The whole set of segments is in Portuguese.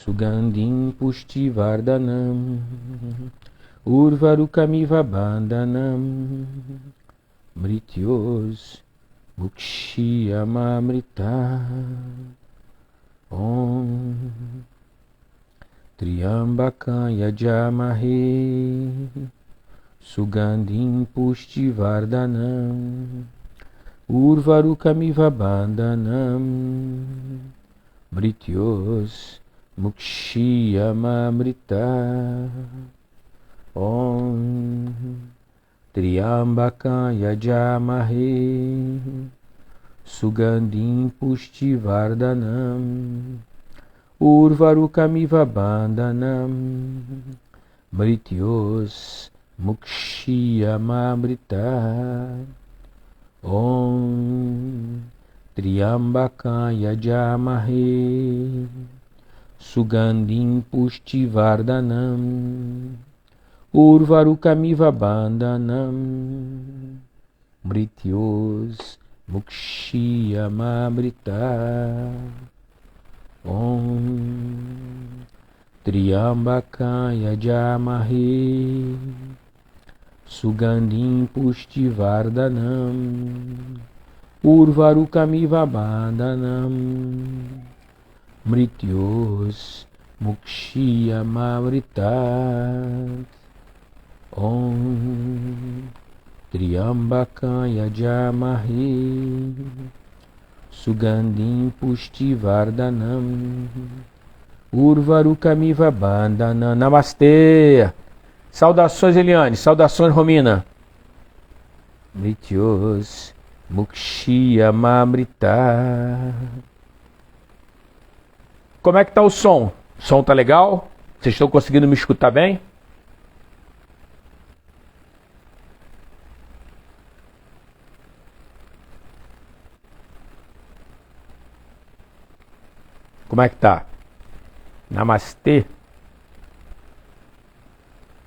Sugandhim Pushtivardhanam Urvarukamiva Bandhanam Mrityos Mukshiyamamrita Om Triambakam Yajamahe Sugandhim Pushtivardhanam Urvarukamiva Bandhanam Mrityos Mukshiyamamrita Om Triambakam Yajamahe Sugandhim Pushtivardhanam Urvarukamiva Bandhanam Mrityos Mukshiyamamrita Om Triambakam Yajamahe Sugandhim Pushtivardhanam Urvarukamiva Bandhanam Mrityos Mukshiyamamrita Om Triambakam Yajamahe Sugandhim Pushtivardhanam Urvarukamiva Bandhanam Mrityos Mukshiyamamrita Om Triambakam Yajamahe Sugandhim Pushtivardhanam Urvarukamiva Bandhanam. Namastê! Saudações, Eliane. Saudações, Romina. Mrityos Mukshiyamamrita. Como é que tá o som? O som tá legal? Vocês estão conseguindo me escutar bem? Como é que tá? Namastê.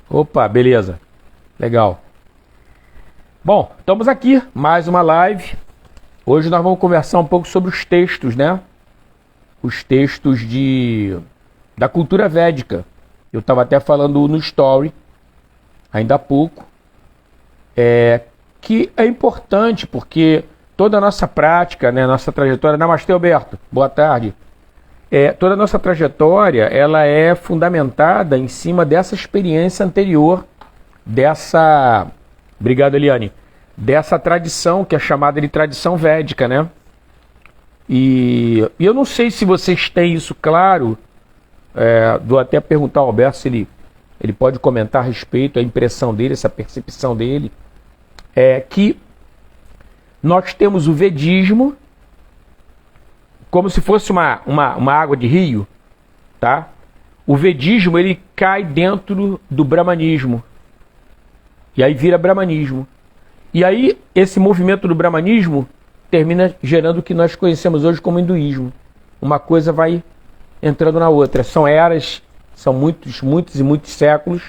Opa, beleza. Legal. Bom, estamos aqui, mais uma live. Hoje nós vamos conversar um pouco sobre os textos, né? Os textos da cultura védica. Eu estava até falando no story, ainda há pouco, que é importante porque toda a nossa prática, né, nossa trajetória... Namastê, Alberto. Boa tarde. Toda a nossa trajetória, ela é fundamentada em cima dessa experiência anterior, obrigado, Eliane, dessa tradição que é chamada de tradição védica, né? E eu não sei se vocês têm isso claro, vou até perguntar ao Alberto se ele pode comentar a respeito, a impressão dele, essa percepção dele, que nós temos o vedismo, como se fosse uma água de rio, tá? O vedismo, ele cai dentro do brahmanismo. E aí vira brahmanismo. E aí, esse movimento do brahmanismo termina gerando o que nós conhecemos hoje como hinduísmo. Uma coisa vai entrando na outra. São eras, são muitos e muitos séculos.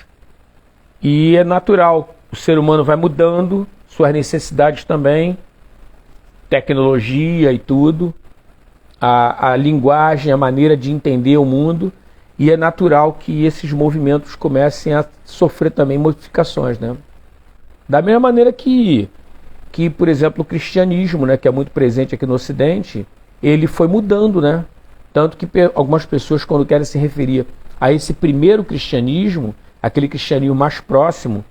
E é natural. O ser humano vai mudando, suas necessidades também, tecnologia e tudo. A linguagem, a maneira de entender o mundo, e é natural que esses movimentos comecem a sofrer também modificações, né? Da mesma maneira que por exemplo, o cristianismo, né, que é muito presente aqui no Ocidente, ele foi mudando, né? Tanto que algumas pessoas, quando querem se referir a esse primeiro cristianismo, aquele cristianismo mais próximo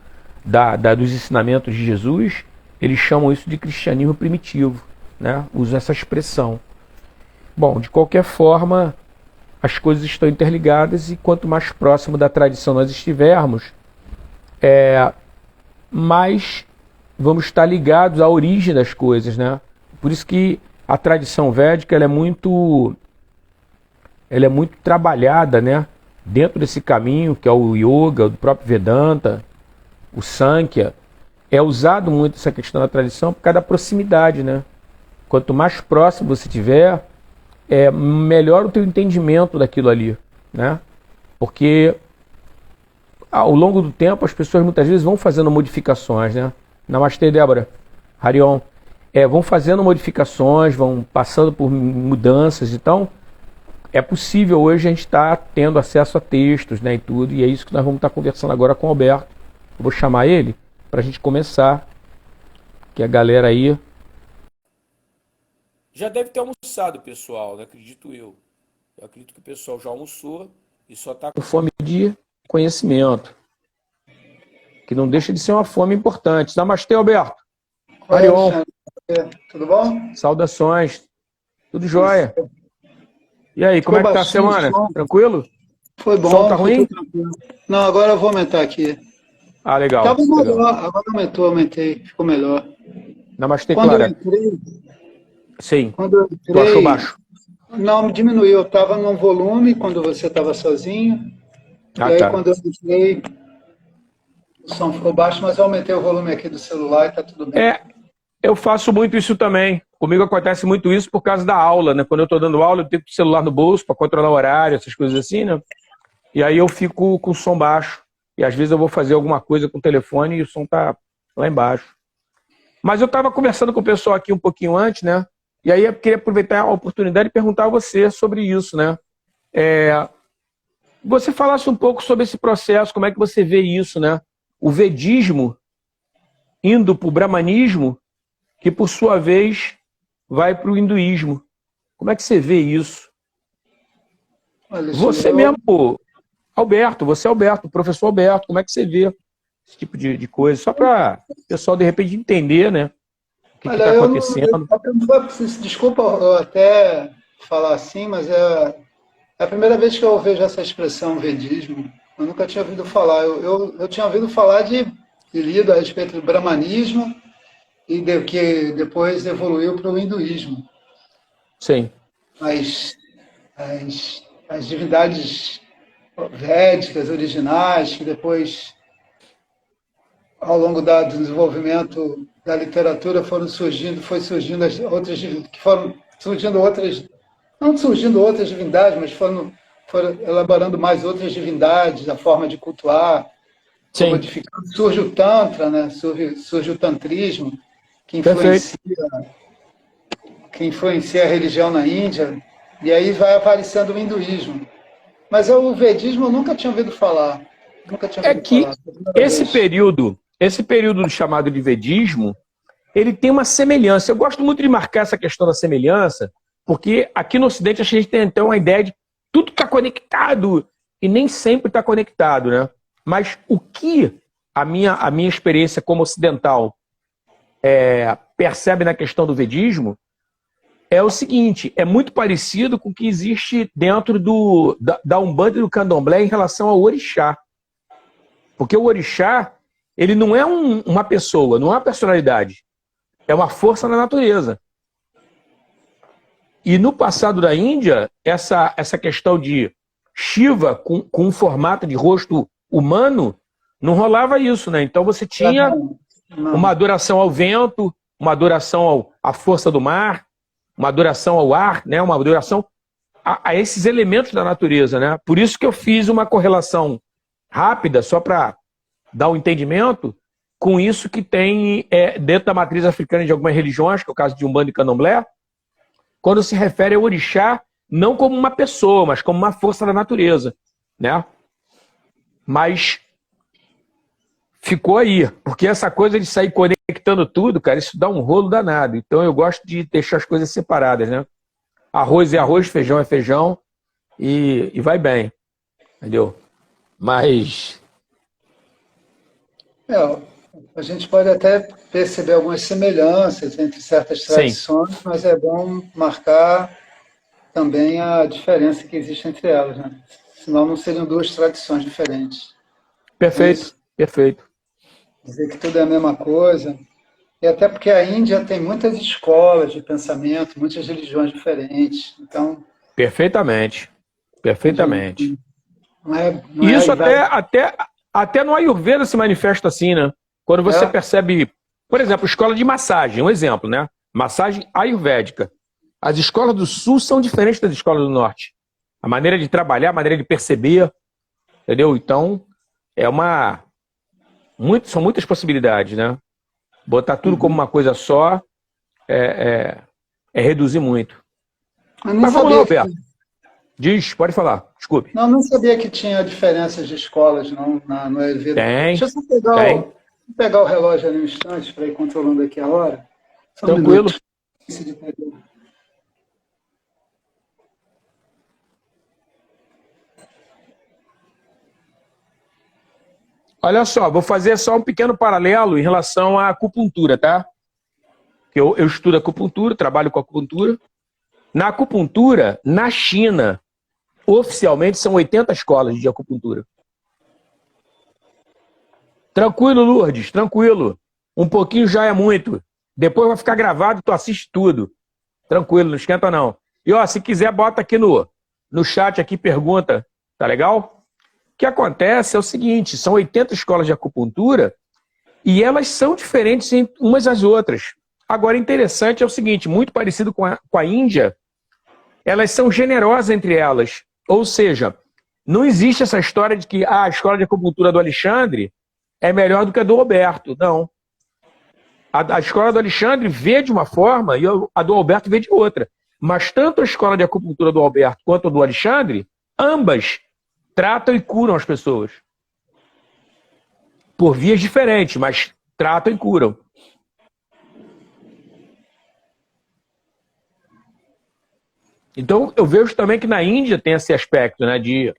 dos ensinamentos de Jesus, eles chamam isso de cristianismo primitivo, né? Usam essa expressão. Bom, de qualquer forma, as coisas estão interligadas e quanto mais próximo da tradição nós estivermos, mais vamos estar ligados à origem das coisas, né? Por isso que a tradição védica ela é muito trabalhada, né? Dentro desse caminho que é o yoga, o próprio Vedanta, o Sankhya, é usado muito essa questão da tradição por causa da proximidade, né? Quanto mais próximo você tiver, melhor o teu entendimento daquilo ali, né? Porque ao longo do tempo as pessoas muitas vezes vão fazendo modificações, né? Namastê, Débora. Harion. Vão fazendo modificações, vão passando por mudanças. Então, é possível hoje a gente estar tendo acesso a textos, né, e tudo, e é isso que nós vamos estar conversando agora com o Alberto. Eu vou chamar ele para a gente começar, que a galera aí já deve ter almoçado, pessoal, né? Acredito eu. Eu acredito que o pessoal já almoçou e só está com fome de conhecimento, que não deixa de ser uma fome importante. Namastê, Alberto. Oi, Arion, Alexandre. Tudo bom? saudações. Tudo jóia. E aí, como Ficou é que tá a baixinho o semana? som? Tranquilo? Foi O som tá bom, foi ruim? tudo tranquilo. Não, agora eu vou aumentar aqui. Ah, legal, Tava legal. melhor, agora aumentei, ficou melhor. Namastê, Quando eu Clara. entrei, Sim. quando eu Tu achou entrei, baixo? não, diminuiu, eu estava num volume quando você estava sozinho, e Ah, aí tá. quando eu entrei, o som ficou baixo, mas eu aumentei o volume aqui do celular e tá tudo bem. É, eu faço muito isso também. Comigo acontece muito isso por causa da aula, né? Quando eu estou dando aula, eu tenho o celular no bolso para controlar o horário, essas coisas assim, né? E aí eu fico com o som baixo. E às vezes eu vou fazer alguma coisa com o telefone e o som tá lá embaixo. Mas eu estava conversando com o pessoal aqui um pouquinho antes, né? E aí eu queria aproveitar a oportunidade e perguntar a você sobre isso, né? Você falasse um pouco sobre esse processo, como é que você vê isso, né? O vedismo indo para o brahmanismo, que por sua vez vai para o hinduísmo. Como é que você vê isso? Alexandre, Você mesmo, Alberto, você é Alberto, o professor Alberto, como é que você vê esse tipo de coisa? Só para o pessoal, de repente, entender, né? O que olha, está eu não, acontecendo. desculpa eu até falar assim, mas é a primeira vez que eu vejo essa expressão vedismo. Eu nunca tinha ouvido falar. Eu tinha ouvido falar de lido a respeito do brahmanismo e que depois evoluiu para o hinduísmo. Sim, As, as divindades védicas originais, que depois, ao longo do desenvolvimento da literatura, foi surgindo as outras, que foram surgindo outras, não surgindo outras divindades, mas foram elaborando mais outras divindades, a forma de cultuar, foi sim, modificando. Surge o Tantra, né? Surge o Tantrismo, que perfeito. influencia a religião na Índia, e aí vai aparecendo o hinduísmo. Mas o vedismo eu nunca tinha ouvido falar. Nunca tinha É ouvido que falar. Foi a primeira vez. esse período chamado de vedismo, ele tem uma semelhança. Eu gosto muito de marcar essa questão da semelhança, porque aqui no Ocidente a gente tem então uma ideia de tudo está conectado e nem sempre está conectado, né? Mas o que a minha experiência como ocidental percebe na questão do vedismo é o seguinte: é muito parecido com o que existe dentro da Umbanda e do Candomblé em relação ao orixá. Porque o orixá, ele não é uma pessoa, não é uma personalidade. É uma força na natureza. E no passado da Índia, essa questão de Shiva com um formato de rosto humano, não rolava isso, né? Então você tinha Não, uma não. adoração ao vento, uma adoração à força do mar, uma adoração ao ar, né? Uma adoração a esses elementos da natureza, né? Por isso que eu fiz uma correlação rápida, só para dar um entendimento, com isso que tem dentro da matriz africana de algumas religiões, que é o caso de Umbanda e Candomblé, quando se refere ao orixá, não como uma pessoa, mas como uma força da natureza, né? Mas ficou aí, porque essa coisa de sair conectando tudo, cara, isso dá um rolo danado. Então eu gosto de deixar as coisas separadas, né? Arroz é arroz, feijão é feijão e vai bem, entendeu? Mas, É, a gente pode até perceber algumas semelhanças entre certas sim, tradições, mas é bom marcar também a diferença que existe entre elas, né? Senão não seriam duas tradições diferentes. Não é perfeito, isso? perfeito. Dizer que tudo é a mesma coisa. E até porque a Índia tem muitas escolas de pensamento, muitas religiões diferentes. Então, Perfeitamente, perfeitamente. não E é isso aí vai. até no Ayurveda se manifesta assim, né? Quando você É, percebe, por exemplo, escola de massagem, um exemplo, né? Massagem ayurvédica. As escolas do Sul são diferentes das escolas do Norte. A maneira de trabalhar, a maneira de perceber, entendeu? Então, são muitas possibilidades, né? Botar tudo como uhum. uma coisa só é reduzir muito. Eu não Mas vamos lá, sabia que Alberto. Diz, pode falar, desculpe. Não sabia que tinha diferenças de escolas, não, no Ayurveda. Tem, Deixa eu só tem. pegar o relógio ali um instante para ir controlando aqui a hora. Só um Tranquilo. minuto. Olha só, vou fazer só um pequeno paralelo em relação à acupuntura, tá? Eu estudo acupuntura, trabalho com acupuntura. Na acupuntura, na China, oficialmente são 80 escolas de acupuntura. Tranquilo, Lourdes, tranquilo. Um pouquinho já é muito. Depois vai ficar gravado, tu assiste tudo. Tranquilo, não esquenta não. E ó, se quiser, bota aqui no chat aqui, pergunta, tá legal? O que acontece é o seguinte, são 80 escolas de acupuntura e elas são diferentes umas das outras. Agora, interessante é o seguinte, muito parecido com a Índia, elas são generosas entre elas. Ou seja, não existe essa história de que a escola de acupuntura do Alexandre é melhor do que a do Alberto. Não. A escola do Alexandre vê de uma forma e a do Alberto vê de outra. Mas tanto a escola de acupuntura do Alberto quanto a do Alexandre, ambas tratam e curam as pessoas. Por vias diferentes, mas tratam e curam. Então, eu vejo também que na Índia tem esse aspecto, né, de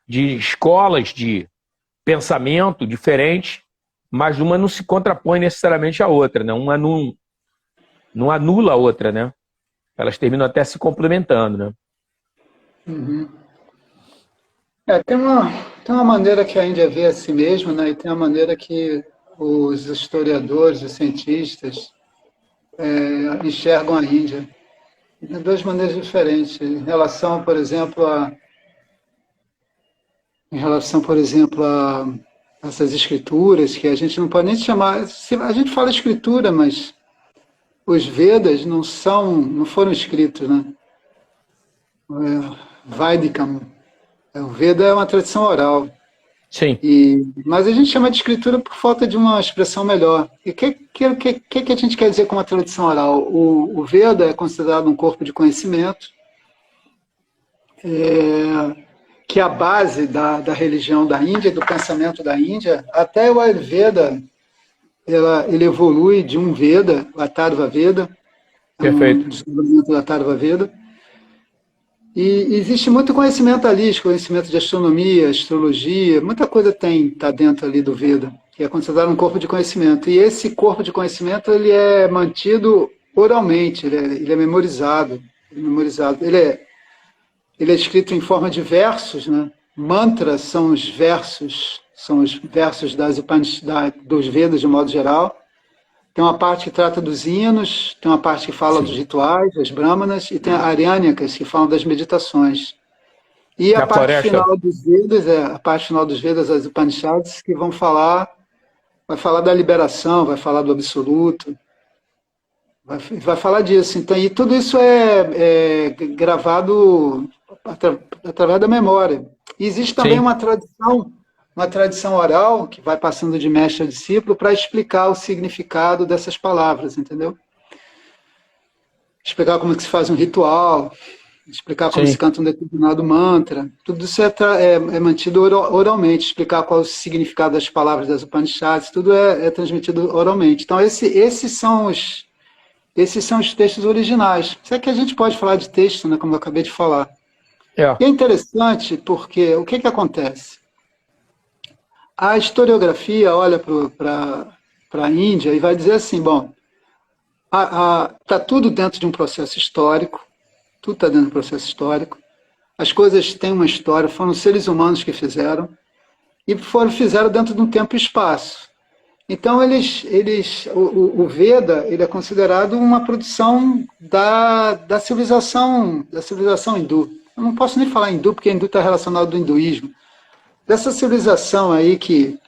escolas de pensamento diferentes, mas uma não se contrapõe necessariamente à outra, né? Uma não anula a outra, né? Elas terminam até se complementando, né? Uhum. Tem uma maneira que a Índia vê a si mesma, né? E tem uma maneira que os historiadores, os cientistas enxergam a Índia. De duas maneiras diferentes. Em relação, por exemplo, a essas escrituras, que a gente não pode nem chamar... A gente fala escritura, mas os Vedas não foram escritos, né? Vaidikam. O Veda é uma tradição oral. Sim. Mas a gente chama de escritura por falta de uma expressão melhor. E o que a gente quer dizer com uma tradição oral? O Veda é considerado um corpo de conhecimento, que é a base da religião da Índia, do pensamento da Índia. Até o Ayurveda, ele evolui de um Veda, o Atharva Veda, Perfeito. um desenvolvimento do Atharva Veda. E existe muito conhecimento ali, conhecimento de astronomia, astrologia, muita coisa está dentro ali do Veda, que é considerado um corpo de conhecimento. E esse corpo de conhecimento ele é mantido oralmente, ele é memorizado. Ele é escrito em forma de versos, né? Mantras são os versos das Upanishads, dos Vedas de modo geral. Tem uma parte que trata dos hinos, tem uma parte que fala dos rituais, das brahmanas, e tem a Aranyākas, que falam das meditações. E a parte final dos Vedas, as Upanishads, que vai falar da liberação, vai falar do absoluto, vai falar disso. Então, e tudo isso é gravado através da memória. E existe também uma tradição oral que vai passando de mestre a discípulo para explicar o significado dessas palavras, entendeu? Explicar como é que se faz um ritual, explicar como se canta um determinado mantra. Tudo isso é mantido oralmente, explicar qual é o significado das palavras das Upanishads, tudo é transmitido oralmente. Então, esses são os textos originais. Isso é que a gente pode falar de texto, né, como eu acabei de falar. E é interessante porque o que acontece? A historiografia olha para a Índia e vai dizer assim, bom, está tudo dentro de um processo histórico, tudo está dentro de um processo histórico, as coisas têm uma história, foram seres humanos que fizeram, e fizeram dentro de um tempo e espaço. Então, o Veda ele é considerado uma produção da civilização hindu. Eu não posso nem falar hindu, porque hindu está relacionado ao hinduísmo. Dessa civilização aí que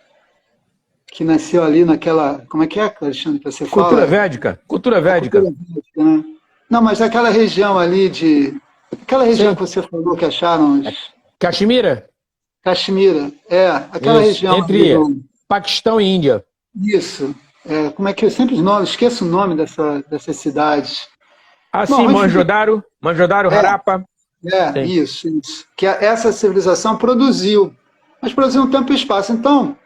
nasceu ali naquela... Como é que é, Alexandre, que você fala? Cultura védica. Cultura védica, né? Não, mas aquela região ali aquela região que você falou que acharam... Caxemira? Caxemira, aquela região... Entre Paquistão e Índia. Isso. Como é que eu sempre esqueço o nome dessas cidades. Sim, Manjodaro, Harappa. Sim. Isso. Que essa civilização produziu, mas produziu um tempo e espaço. Então,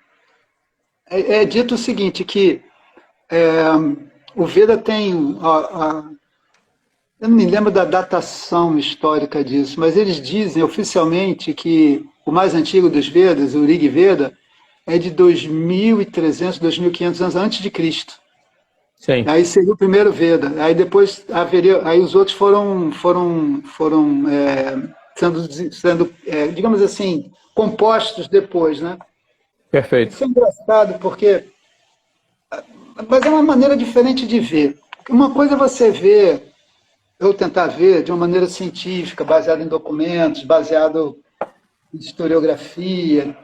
é dito o seguinte, que é, o Veda tem eu não me lembro da datação histórica disso, mas eles dizem oficialmente que o mais antigo dos Vedas, o Rig Veda, é de 2.300, 2.500 anos antes de Cristo. Sim. Aí seria o primeiro Veda. Aí depois haveria, aí os outros foram sendo digamos assim, compostos depois, né? Perfeito. Isso é engraçado porque, mas é uma maneira diferente de ver. Uma coisa é você ver, eu tentar ver de uma maneira científica, baseada em documentos, baseado em historiografia.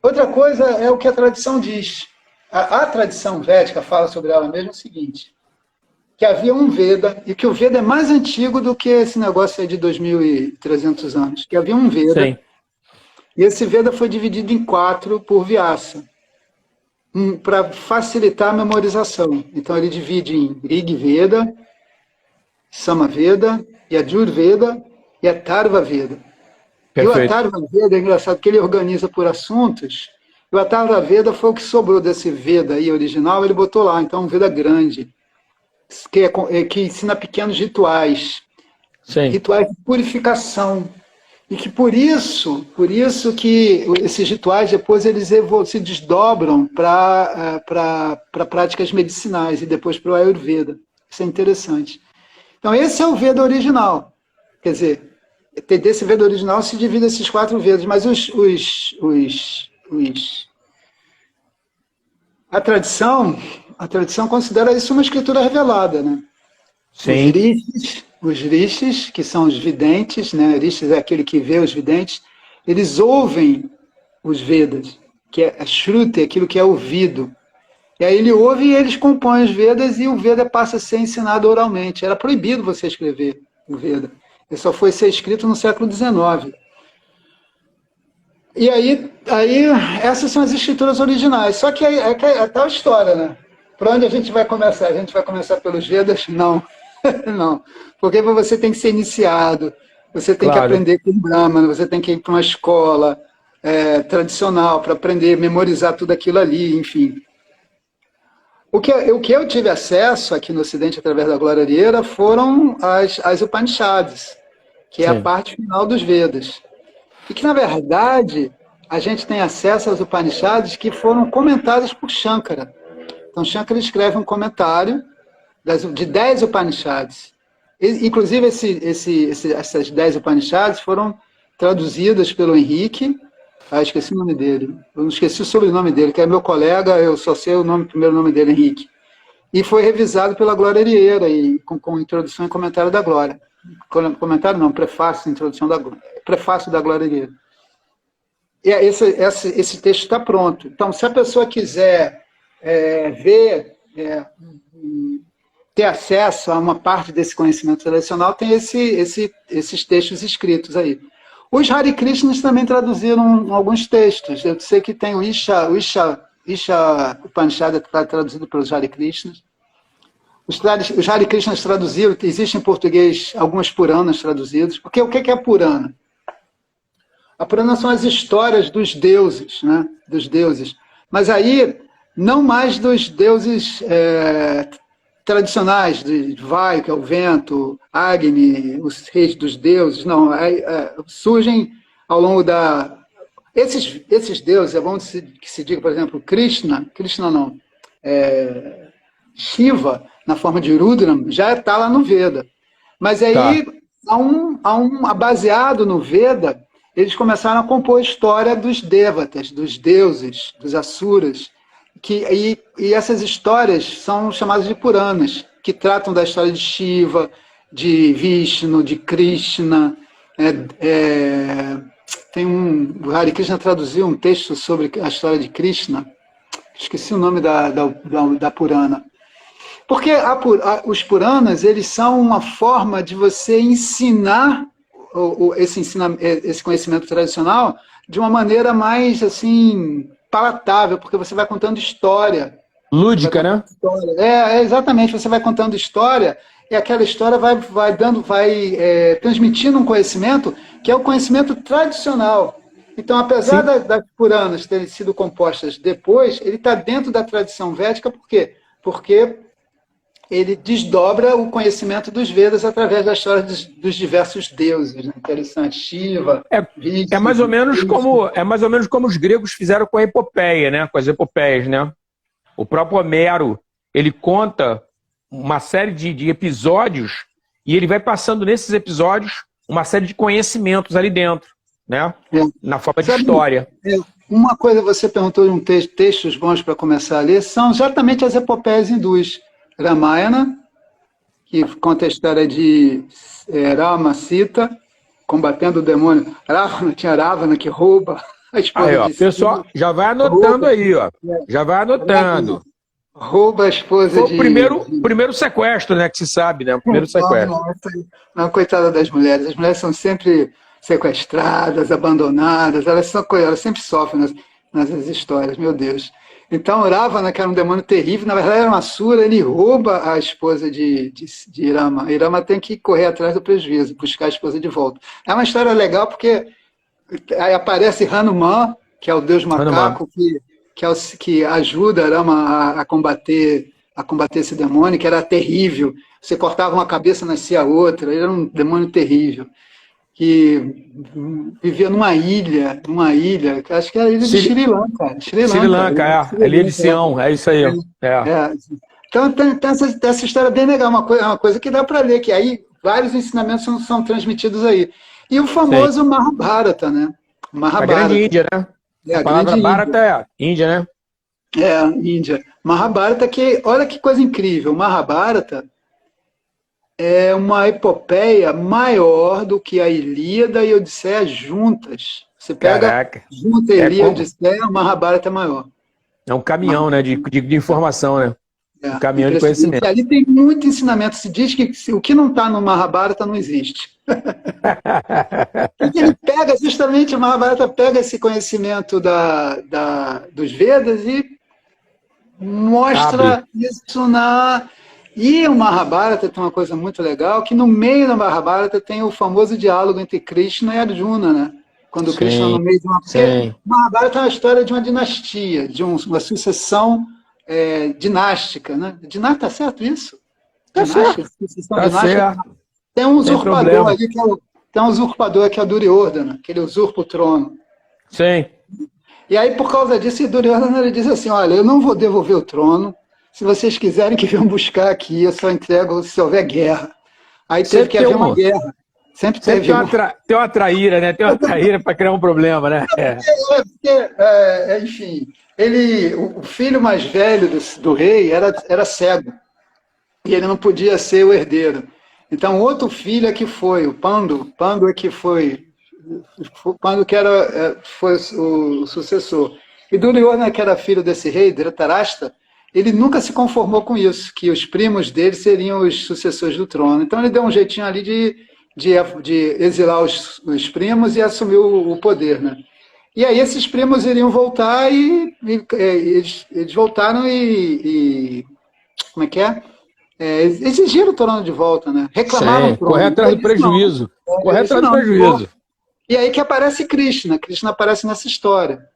Outra coisa é o que a tradição diz. A tradição védica fala sobre ela mesma o seguinte, que havia um Veda, e que o Veda é mais antigo do que esse negócio aí de 2.300 anos, que havia um Veda, Sim. e esse Veda foi dividido em 4 por Vyasa, para facilitar a memorização. Então ele divide em Rig Veda, Samaveda, Yajurveda e Atharva Veda. E o Perfeito. Atharva Veda é engraçado que ele organiza por assuntos. O Atharva Veda foi o que sobrou desse Veda aí original, ele botou lá, então um Veda grande, que ensina pequenos rituais, Sim. rituais de purificação. E que por isso que esses rituais depois eles se desdobram para práticas medicinais e depois para o Ayurveda. Isso é interessante. Então esse é o Veda original. Quer dizer, desse Veda original se divide esses 4 Vedas, mas a tradição considera isso uma escritura revelada, né? Sim. Os rishis, que são os videntes, né? Rishis é aquele que vê os videntes, eles ouvem os Vedas, que é a Shruti, aquilo que é ouvido. E aí ele ouve e eles compõem os Vedas e o Veda passa a ser ensinado oralmente. Era proibido você escrever o Veda. Ele só foi ser escrito no século XIX. E aí essas são as escrituras originais. Só que é tal história, né? Para onde a gente vai começar? A gente vai começar pelos Vedas? Não. Não. Porque você tem que ser iniciado, você tem que Claro. aprender com Brahman, você tem que ir para uma escola tradicional para aprender, memorizar tudo aquilo ali, enfim. O que eu tive acesso aqui no Ocidente através da Glória Arieira foram as Upanishads, que é a Sim. parte final dos Vedas. E que, na verdade, a gente tem acesso às Upanishads que foram comentadas por Shankara. Então, Shankara escreve um comentário de 10 Upanishads. Inclusive, essas 10 Upanishads foram traduzidas pelo Henrique. Esqueci o nome dele. Eu não esqueci o sobrenome dele, que é meu colega, eu só sei o primeiro nome dele, Henrique. E foi revisado pela Glória Arieira, e com introdução e comentário da Glória. Comentário não, prefácio, introdução da Glória. Prefácio da Glória Arieira. E esse texto está pronto. Então, se a pessoa quiser ver, ter acesso a uma parte desse conhecimento tradicional, tem esses textos escritos aí. Os Hare Krishnas também traduziram alguns textos. Eu sei que tem o Isha Upanishad, está traduzido pelos Hare Krishnas. Os Hare Krishnas traduziram, existe em português algumas Puranas traduzidas. Porque o que é Purana? A Purana são as histórias dos deuses, né? Dos deuses. Mas aí, não mais dos deuses tradicionais, de Vai, que é o vento, Agni, os reis dos deuses, não. Surgem ao longo da... Esses deuses, é bom que se diga, por exemplo, Krishna não, Shiva, na forma de Rudram, já está lá no Veda. Mas aí, baseado no Veda, eles começaram a compor a história dos Devatas, dos deuses, dos Asuras, e essas histórias são chamadas de Puranas, que tratam da história de Shiva, de Vishnu, de Krishna. O Hare Krishna traduziu um texto sobre a história de Krishna, esqueci o nome da Purana. Porque os Puranas, eles são uma forma de você ensinar esse conhecimento tradicional de uma maneira mais assim palatável, porque você vai contando história Você vai Lúdica, contando né? história. Exatamente, você vai contando história e aquela história vai transmitindo um conhecimento que é o conhecimento tradicional. Então, apesar Sim. das Puranas terem sido compostas depois, ele está dentro da tradição védica, por quê? Porque ele desdobra o conhecimento dos Vedas através da história dos diversos deuses. Né? Interessante. Shiva, É, Vishnu, Krishna. é mais ou menos como os gregos fizeram com a epopeia, né? Com as epopeias, né? O próprio Homero, ele conta uma série de episódios e ele vai passando nesses episódios uma série de conhecimentos ali dentro, né? É. Na forma de Sabe, história. uma coisa você perguntou de textos bons para começar a ler, são exatamente as epopeias hindus. Ramayana, que conta a história de Rama, Sita, combatendo o demônio. Ravana, tinha Ravana que rouba a Aí, esposa ó, de Sita, pessoal, já vai anotando rouba, aí, ó. Já vai anotando. rouba a esposa Foi o de... primeiro sequestro, né, que se sabe, né? O primeiro Não, sequestro. não, não, coitada das mulheres. As mulheres são sempre sequestradas, abandonadas, elas sempre sofrem nessas histórias, meu Deus. Então, Ravana, que era um demônio terrível, na verdade era uma sura, ele rouba a esposa de Irama. Irama tem que correr atrás do prejuízo, buscar a esposa de volta. É uma história legal porque aí aparece Hanuman, que é o deus Hanuman. macaco, que ajuda Rama a combater esse demônio, que era terrível. Você cortava uma cabeça, nascia outra, ele era um demônio terrível. Que vivia numa ilha, que acho que era a ilha de Sri, Sri Lanka. Sri Sri Lanka, Lanka, é. A Ilha de Sião, é isso aí. É. é. Então tem essa história bem legal, uma coisa que dá para ler, que aí vários ensinamentos são transmitidos aí. E o Sim. famoso Mahabharata, né? A grande Mahabharata. Índia, né? É A a palavra grande Bharata Índia. é Índia, né? É, Índia. Mahabharata, que, olha que coisa incrível. Mahabharata é uma epopeia maior do que a Ilíada e a Odisseia juntas. Você pega, Caraca. junta a É Ilíada e a como. Odisseia, o Mahabharata é maior. É um caminhão, né? De informação, né? Um caminhão de Impressionante. E conhecimento. ali tem muito ensinamento. Se diz que o que não está no Mahabharata não existe. Porque ele pega, justamente, o Mahabharata pega esse conhecimento dos Vedas e Abre. mostra isso na... E o Mahabharata tem uma coisa muito legal, que no meio do Mahabharata tem o famoso diálogo entre Krishna e Arjuna, né? Quando Krishna Sim, no meio de uma... Porque sim. o Mahabharata é uma história de uma dinastia, uma sucessão dinástica, né? Tá certo isso? Tá Dinástica, certo. sucessão Tá dinástica. certo. Tem um Tem usurpador problema. ali, tem um usurpador que é o Duryodhana, que ele usurpa o trono. Sim. E aí, por causa disso, Duryodhana ele diz assim, olha, eu não vou devolver o trono, se vocês quiserem que venham buscar aqui, eu só entrego se houver guerra. Aí teve Sempre que tem haver uma um. guerra. Sempre Sempre teve tem uma. tem uma traíra, né? Tem uma traíra para criar um problema, né? É. Enfim, o filho mais velho do rei era cego. E ele não podia ser o herdeiro. Então, outro filho é que foi, o Pando. Pando é que foi. Pando que foi o sucessor. E Duryodhana, que era filho desse rei, Dhritarashtra, ele nunca se conformou com isso, que os primos dele seriam os sucessores do trono. Então ele deu um jeitinho ali de exilar os primos e assumir o poder, né? E aí esses primos iriam voltar eles voltaram como é que é? Exigiram o trono de volta, né? Reclamaram o Sim. Correr trono. atrás do Ele disse, não, prejuízo. Correr isso atrás do não, não vou. prejuízo. E aí que aparece Krishna. Krishna aparece nessa história.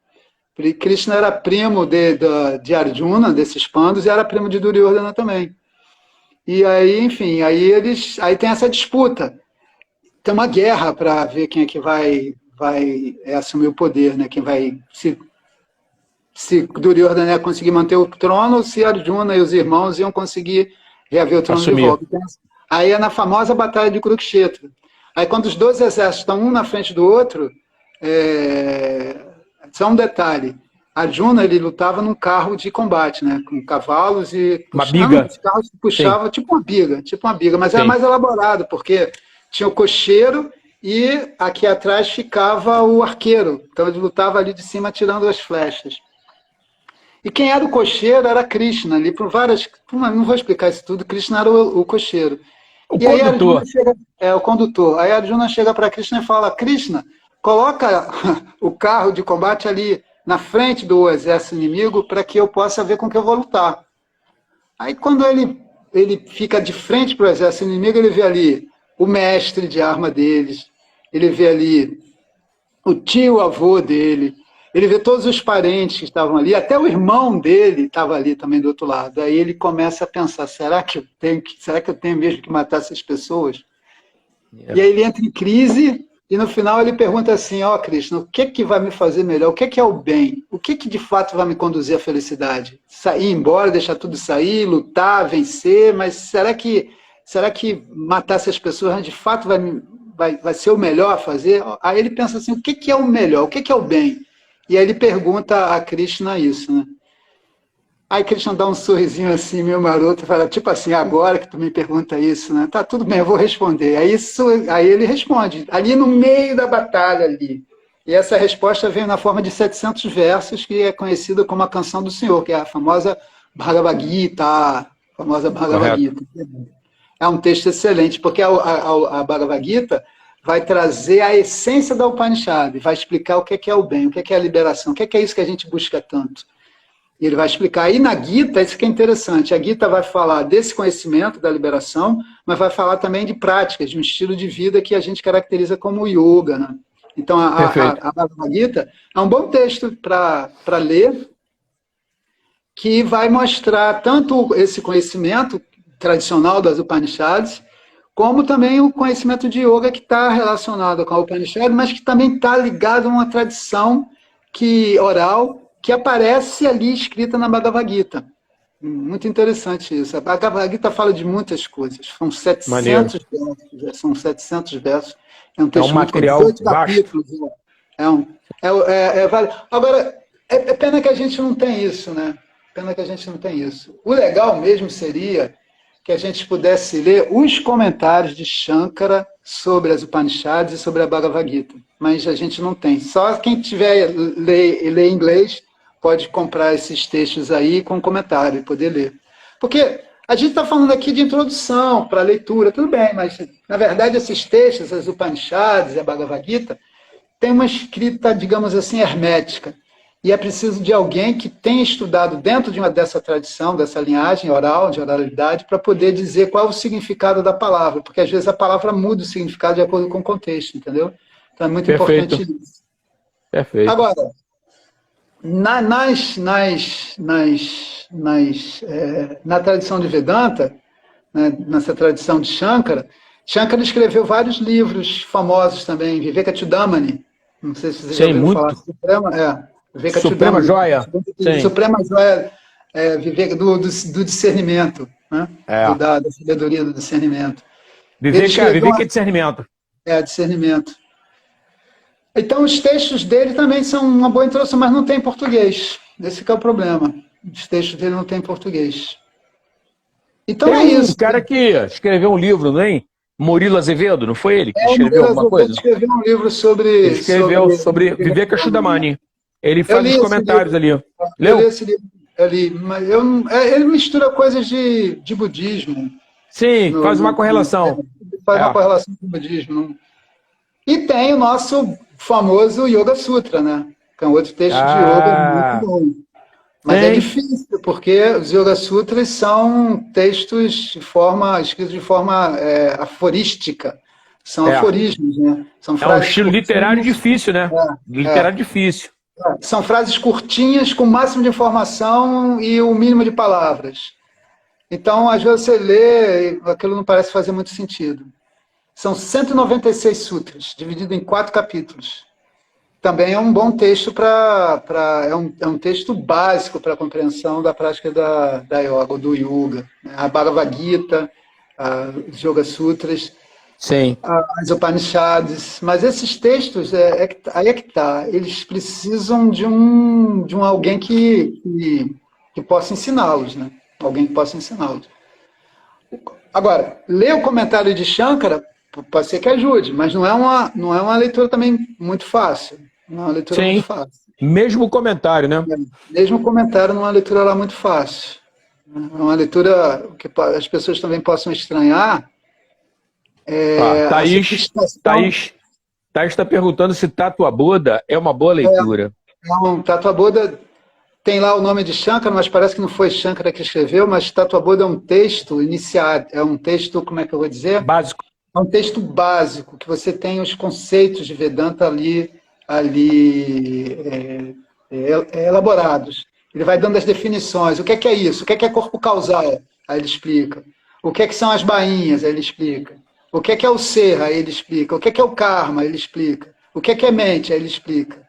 Krishna era primo de Arjuna, desses pandos, e era primo de Duryodhana também. E aí, enfim, aí tem essa disputa. Tem uma guerra para ver quem é que vai assumir o poder, né? Quem vai se Duryodhana ia conseguir manter o trono, ou se Arjuna e os irmãos iam conseguir reaver o trono de Assumir. volta. Então, aí é na famosa Batalha de Kurukshetra. Aí quando os dois exércitos estão um na frente do outro, só um detalhe. Arjuna, ele lutava num carro de combate, né? Com cavalos e... Uma biga. Os carros Sim. puxavam tipo uma biga, mas era Sim. mais elaborado, porque tinha o cocheiro e aqui atrás ficava o arqueiro. Então ele lutava ali de cima tirando as flechas. E quem era o cocheiro era Krishna, ali por várias... Não vou explicar isso tudo, Krishna era o cocheiro. O E aí condutor. Arjuna chega, o condutor. Aí Arjuna chega para Krishna e fala, Krishna, coloca o carro de combate ali na frente do exército inimigo para que eu possa ver com que eu vou lutar. Aí quando ele fica de frente para o exército inimigo, ele vê ali o mestre de arma deles, ele vê ali o tio, avô dele, ele vê todos os parentes que estavam ali, até o irmão dele estava ali também do outro lado. Aí ele começa a pensar, será que eu tenho mesmo que matar essas pessoas? E aí ele entra em crise e no final ele pergunta assim, Krishna, o que vai me fazer melhor? O que é o bem? O que de fato vai me conduzir à felicidade? Sair embora, deixar tudo sair, lutar, vencer, mas será que matar essas pessoas de fato vai ser o melhor a fazer? Aí ele pensa assim, o que é o melhor? O que é o bem? E aí ele pergunta a Krishna isso, né? Aí Krishna dá um sorrisinho assim, meio maroto, e fala, tipo assim, agora que tu me pergunta isso, né? Tá, tudo bem, eu vou responder. Aí ele responde, ali no meio da batalha ali. E essa resposta veio na forma de 700 versos, que é conhecida como a Canção do Senhor, que é a famosa Bhagavad Gita, É um texto excelente, porque a Bhagavad Gita vai trazer a essência da Upanishad, vai explicar o que é o bem, o que é a liberação, o que é isso que a gente busca tanto. E ele vai explicar. E na Gita, isso que é interessante, a Gita vai falar desse conhecimento da liberação, mas vai falar também de práticas, de um estilo de vida que a gente caracteriza como yoga, né? Então, a Bhagavad Gita é um bom texto para ler, que vai mostrar tanto esse conhecimento tradicional das Upanishads, como também o conhecimento de yoga que está relacionado com a Upanishad, mas que também está ligado a uma tradição oral que aparece ali escrita na Bhagavad Gita. Muito interessante isso. A Bhagavad Gita fala de muitas coisas. São 700 versos. São 700 versos. É um texto muito material com 18 capítulos. Agora, é pena que a gente não tem isso, né? Pena que a gente não tem isso. O legal mesmo seria que a gente pudesse ler os comentários de Shankara sobre as Upanishads e sobre a Bhagavad Gita. Mas a gente não tem. Só quem tiver ler inglês pode comprar esses textos aí com comentário e poder ler. Porque a gente está falando aqui de introdução para leitura, tudo bem, mas na verdade esses textos, as Upanishads e a Bhagavad Gita, tem uma escrita, digamos assim, hermética. E é preciso de alguém que tenha estudado dentro dessa tradição, dessa linhagem oral, de oralidade, para poder dizer qual é o significado da palavra, porque às vezes a palavra muda o significado de acordo com o contexto, entendeu? Então é muito importante isso. Perfeito. Agora, na tradição de Vedanta, né, nessa tradição de Shankara escreveu vários livros famosos também, Vivekachudamani, não sei se você já ouviu falar. Suprema Joia. Suprema Joia do discernimento, né? Da sabedoria do discernimento. Viveka é discernimento. Discernimento. Então, os textos dele também são uma boa introdução, mas não tem em português. Esse que é o problema. Os textos dele não tem em português. Então tem isso. Um cara que escreveu um livro, não é? Murilo Azevedo, não foi ele que escreveu alguma coisa? Ele escreveu um livro sobre... Ele escreveu sobre Vivekachudamani. Ele faz os comentários ali. Leu? Eu li esse livro ali, mas ele mistura coisas de budismo. Sim, faz uma correlação. Faz uma correlação com o budismo. E tem o nosso famoso Yoga Sutra, né? Que é um outro texto de yoga muito bom. Mas é difícil, porque os Yoga Sutras são textos escritos de forma aforística. São aforismos, né? São um estilo literário difícil, né? Literário difícil. São frases curtinhas, com o máximo de informação e o mínimo de palavras. Então, às vezes você lê e aquilo não parece fazer muito sentido. São 196 sutras, dividido em 4 capítulos. Também é um bom texto é um texto básico para a compreensão da prática da yoga, ou do yoga. A Bhagavad Gita, os Yoga Sutras, sim, as Upanishads. Mas esses textos, aí é que está. Eles precisam de alguém que possa ensiná-los, né? Alguém que possa ensiná-los. Agora, ler o comentário de Shankara pode ser que ajude, mas não é uma leitura também muito fácil. Não é uma leitura muito fácil. Mesmo o comentário, né? Mesmo o comentário não é uma leitura lá muito fácil. É uma leitura que as pessoas também possam estranhar. Thaís está perguntando se Tattva Buda é uma boa leitura. Tattva Buda tem lá o nome de Shankara, mas parece que não foi Shankara que escreveu, mas Tatuapôda é um texto iniciado, é um texto, como é que eu vou dizer? Básico. É um texto básico, que você tem os conceitos de Vedanta ali elaborados. Ele vai dando as definições. O que é isso? O que é corpo causal? Aí ele explica. O que são as bainhas? Aí ele explica. O que é o ser? Aí ele explica. O que é o karma? Aí ele explica. O que é mente? Aí ele explica.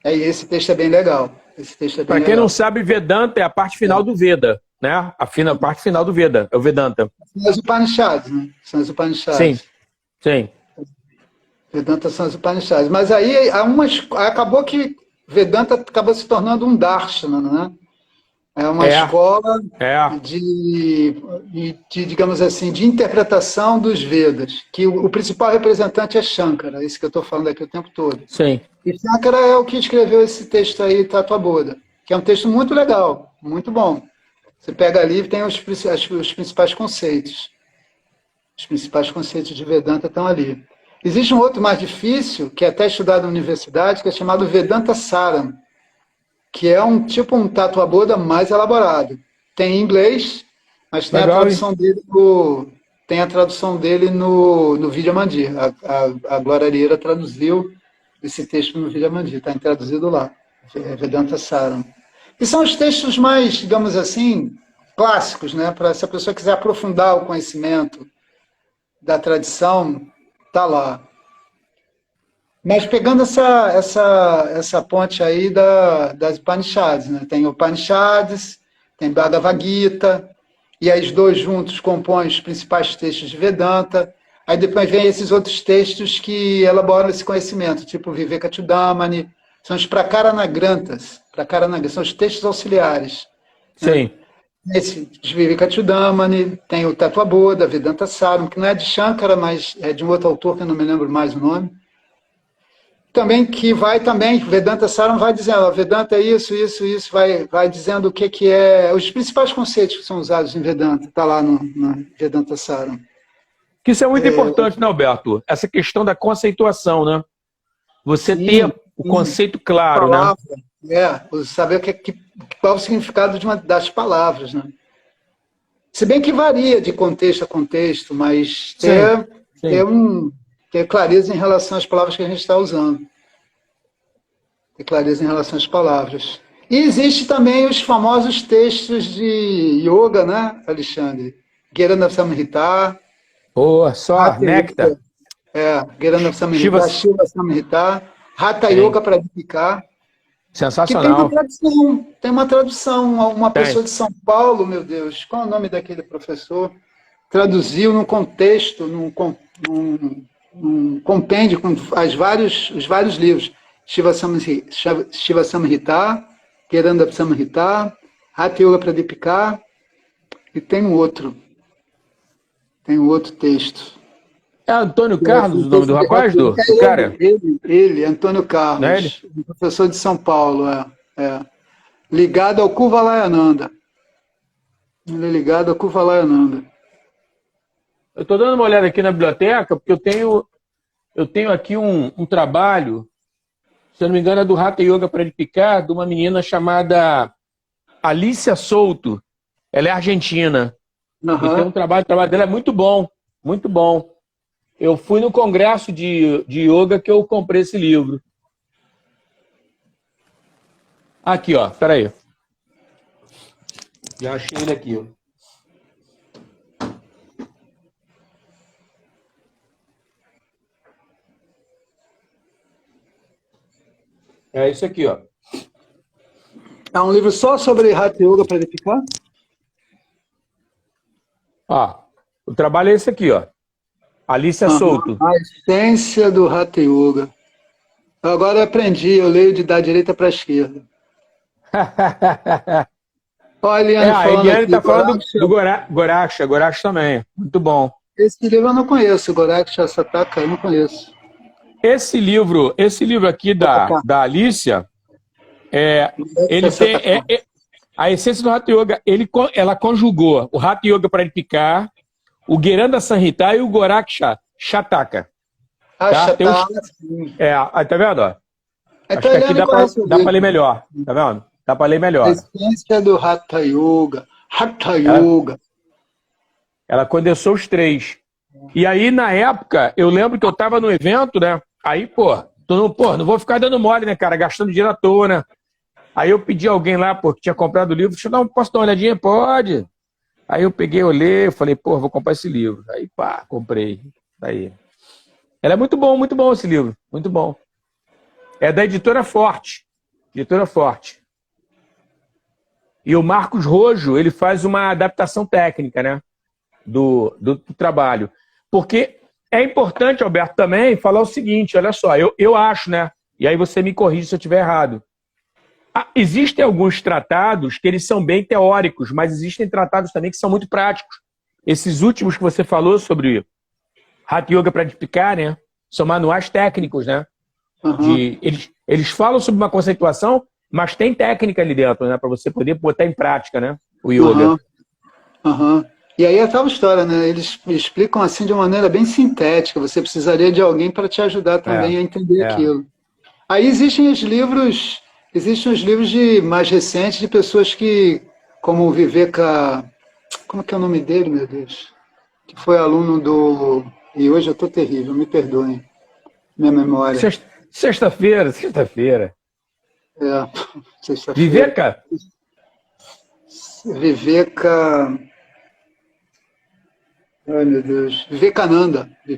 Aí esse texto é bem legal. Esse texto é bem Para quem legal. não sabe, Vedanta é a parte final do Veda, né? A parte final do Veda, é o Vedanta. São as Upanishads, né? São as Upanishads. Sim, sim. Vedanta são as Upanishads. Mas aí acabou que Vedanta acabou se tornando um Darshana, né? É uma escola digamos assim, de interpretação dos Vedas, que o principal representante é Shankara, isso que eu estou falando aqui o tempo todo. Sim. E Shankara é o que escreveu esse texto aí, Tatuapôda, que é um texto muito legal, muito bom. Você pega ali e tem os principais conceitos. Os principais conceitos de Vedanta estão ali. Existe um outro mais difícil, que é até estudado na universidade, que é chamado Vedanta Saram, que é um Tatuapôda mais elaborado. Tem em inglês, mas tem a tradução dele no Vidyamandir. A Glória Arieira traduziu esse texto no Vidyamandir, está traduzido lá, Vedanta Saram. E são os textos mais, digamos assim, clássicos, né? Para se a pessoa quiser aprofundar o conhecimento da tradição, está lá. Mas pegando essa ponte aí das Upanishads, né? Tem Upanishads, tem Bhagavad Gita, e aí os dois juntos compõem os principais textos de Vedanta. Aí depois vem esses outros textos que elaboram esse conhecimento, tipo Vivekachudamani, são os Prakaranagranthas, são os textos auxiliares. Sim. Né? Esse de Vivekachudamani, tem o Tatuapôda, Vedanta Saram, que não é de Shankara, mas é de um outro autor que eu não me lembro mais o nome. Também Vedanta Saram vai dizendo, ó, Vedanta é isso, vai dizendo o que é, os principais conceitos que são usados em Vedanta, está lá no Vedanta Saram. Que isso é muito importante, né, Alberto? Essa questão da conceituação, né? Você ter o conceito claro, palavra, né? Saber qual é o significado das palavras, né? Se bem que varia de contexto a contexto, mas ter clareza em relação às palavras que a gente está usando. Ter clareza em relação às palavras. E existe também os famosos textos de yoga, né, Alexandre? Gheranda Samhita. Só néctar. Gheranda Samhita, Shiva Samhita, Hatha Yoga Pradipika. Sensacional. Que tem uma tradução. Uma pessoa de São Paulo, meu Deus, qual é o nome daquele professor? Traduziu num contexto, num compêndio com os vários livros. Shiva Samhita, Gheranda Samhita, Hatha Yoga Pradipika, e tem um outro texto. É Antônio Carlos o nome do rapaz, do cara? Ele, Antônio Carlos, é ele? Professor de São Paulo, ligado ao Kuvalayananda. Ele é ligado ao Kuvalayananda. Eu estou dando uma olhada aqui na biblioteca, porque eu tenho aqui um trabalho, se eu não me engano, é do Hatha Yoga Pradipika, de uma menina chamada Alicia Souto. Ela é argentina. E tem o trabalho dela é muito bom, muito bom. Eu fui no congresso de yoga que eu comprei esse livro. Aqui, ó, peraí. Já achei ele aqui, ó. É isso aqui, ó. É um livro só sobre Hatha Yoga Pradipika? O trabalho é esse aqui, ó. Alicia Souto. A essência do Hatha Yoga. Agora eu aprendi, eu leio da direita para a esquerda. Olha, a Eliane está falando do Goraksha também. Muito bom. Esse livro eu não conheço, Goraksha Sataka, eu não conheço. Esse livro aqui da Alicia, ele tem a essência do Hatha Yoga. Ela conjugou o Hatha Yoga Pradipika, o Gheranda Samhita e o Goraksha Shataka. Shataka. Tá vendo? Ó? Então acho que aqui dá para ler melhor. Tá vendo? Dá para ler A melhor. essência do Hatha Yoga. Hatha Yoga. Ela condensou os três. E aí, na época, eu lembro que eu tava no evento, né? Aí, não vou ficar dando mole, né, cara? Gastando dinheiro à toa, né? Aí eu pedi a alguém lá, pô, que tinha comprado o livro. Posso dar uma olhadinha? Pode. Aí eu peguei, olhei, eu falei, pô, vou comprar esse livro. Aí, pá, comprei. Aí. Ela é muito bom esse livro. Muito bom. É da Editora Forte. Editora Forte. E o Marcos Rojo, ele faz uma adaptação técnica, né? Do trabalho. Porque é importante, Alberto, também falar o seguinte, olha só, eu acho, né? E aí você me corrige se eu estiver errado. Existem alguns tratados que eles são bem teóricos, mas existem tratados também que são muito práticos. Esses últimos que você falou sobre Hatha Yoga para explicar, né? São manuais técnicos, né? Uhum. Eles falam sobre uma conceituação, mas tem técnica ali dentro, né? Para você poder botar em prática, né? O yoga. Uhum. Uhum. E aí é tal história, né? Eles explicam assim de uma maneira bem sintética. Você precisaria de alguém para te ajudar também a entender aquilo. Aí existem os livros de mais recentes de pessoas que, como o Viveka, como que é o nome dele, meu Deus? Que foi aluno do... E hoje eu estou terrível, me perdoem, minha memória. Sexta-feira. É, sexta-feira. Viveka... Ai, meu Deus. Vivekananda, ele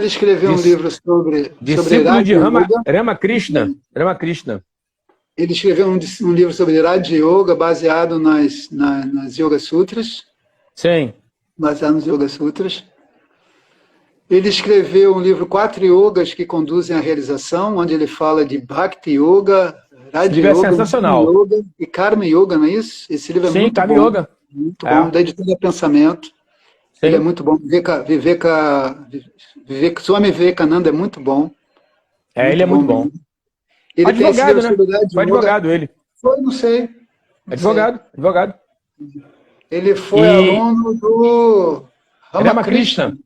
escreveu um livro sobre discípulo de Raja Yoga. Ramakrishna. Ele escreveu um livro sobre Raja Yoga baseado nas Yoga Sutras. Sim. Baseado nos Yoga Sutras. Ele escreveu um livro, 4 Yogas que conduzem à realização, onde ele fala de Bhakti Yoga, Raja Yoga, sensacional. Yoga e Karma Yoga, não é isso? Esse livro é muito bom. Karma Yoga. Muito bom, da Editora Pensamento. Sim. Ele é muito bom. Swami Vivekananda é muito bom. Ele é muito bom. Ele advogado, né? Foi advogado ele. Foi, não sei. Advogado. Ele foi aluno do Ramakrishna.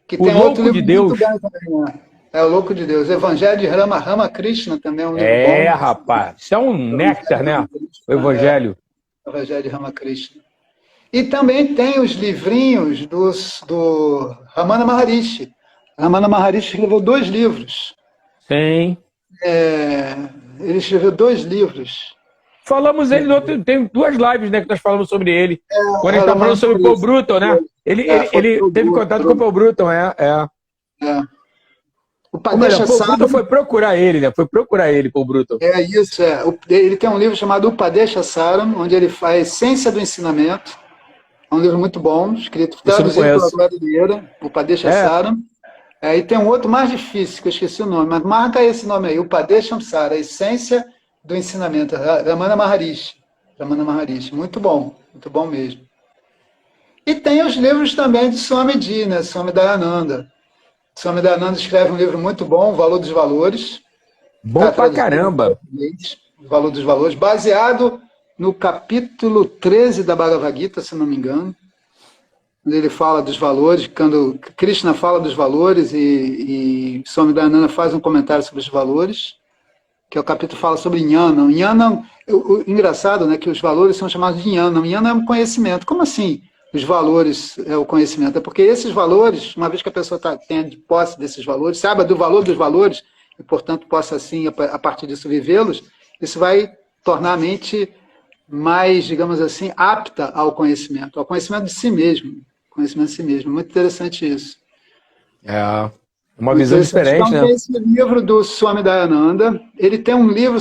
Que o tem Louco outro livro de Deus. Muito bom também, né? É o Louco de Deus. Evangelho de Ramakrishna também é um livro bom. Rapaz. Isso é um néctar, né? O Evangelho. Evangelho de Ramakrishna. E também tem os livrinhos do Ramana Maharishi. Ramana Maharishi escreveu 2 livros. Sim. Ele escreveu 2 livros. Falamos ele no outro, tem 2 lives, né, que nós falamos sobre ele. Quando a gente estava falando sobre o Paul Bruton, né? Ele teve contato com o Paul Bruton, O Padesha Paul Bruton foi procurar ele, né? Paul Bruton. Isso. Ele tem um livro chamado Upadesha Saram, onde ele faz a essência do ensinamento. É um livro muito bom, escrito, traduzido pela Glória Vieira, Upadesha Saram. E tem um outro mais difícil, que eu esqueci o nome, mas marca esse nome aí, Upadesha Saram, a essência do ensinamento, Ramana Maharishi. Muito bom mesmo. E tem os livros também de Swamiji, né? Swami Dayananda. Swami Dayananda escreve um livro muito bom, O Valor dos Valores. Bom pra caramba. O Valor dos Valores, baseado no capítulo 13 da Bhagavad Gita, se não me engano, onde ele fala dos valores, quando Krishna fala dos valores e Swami Dayananda faz um comentário sobre os valores, que é o capítulo que fala sobre Jnana. O engraçado, né, que os valores são chamados de Jnana. Jnana é um conhecimento. Como assim os valores é o conhecimento? É porque esses valores, uma vez que a pessoa tenha de posse desses valores, saiba do valor dos valores, e, portanto, possa, assim, a partir disso, vivê-los, isso vai tornar a mente mais, digamos assim, apta ao conhecimento de si mesmo. Muito interessante isso. Uma visão diferente, né? Esse livro do Swami Dayananda, ele tem um livro,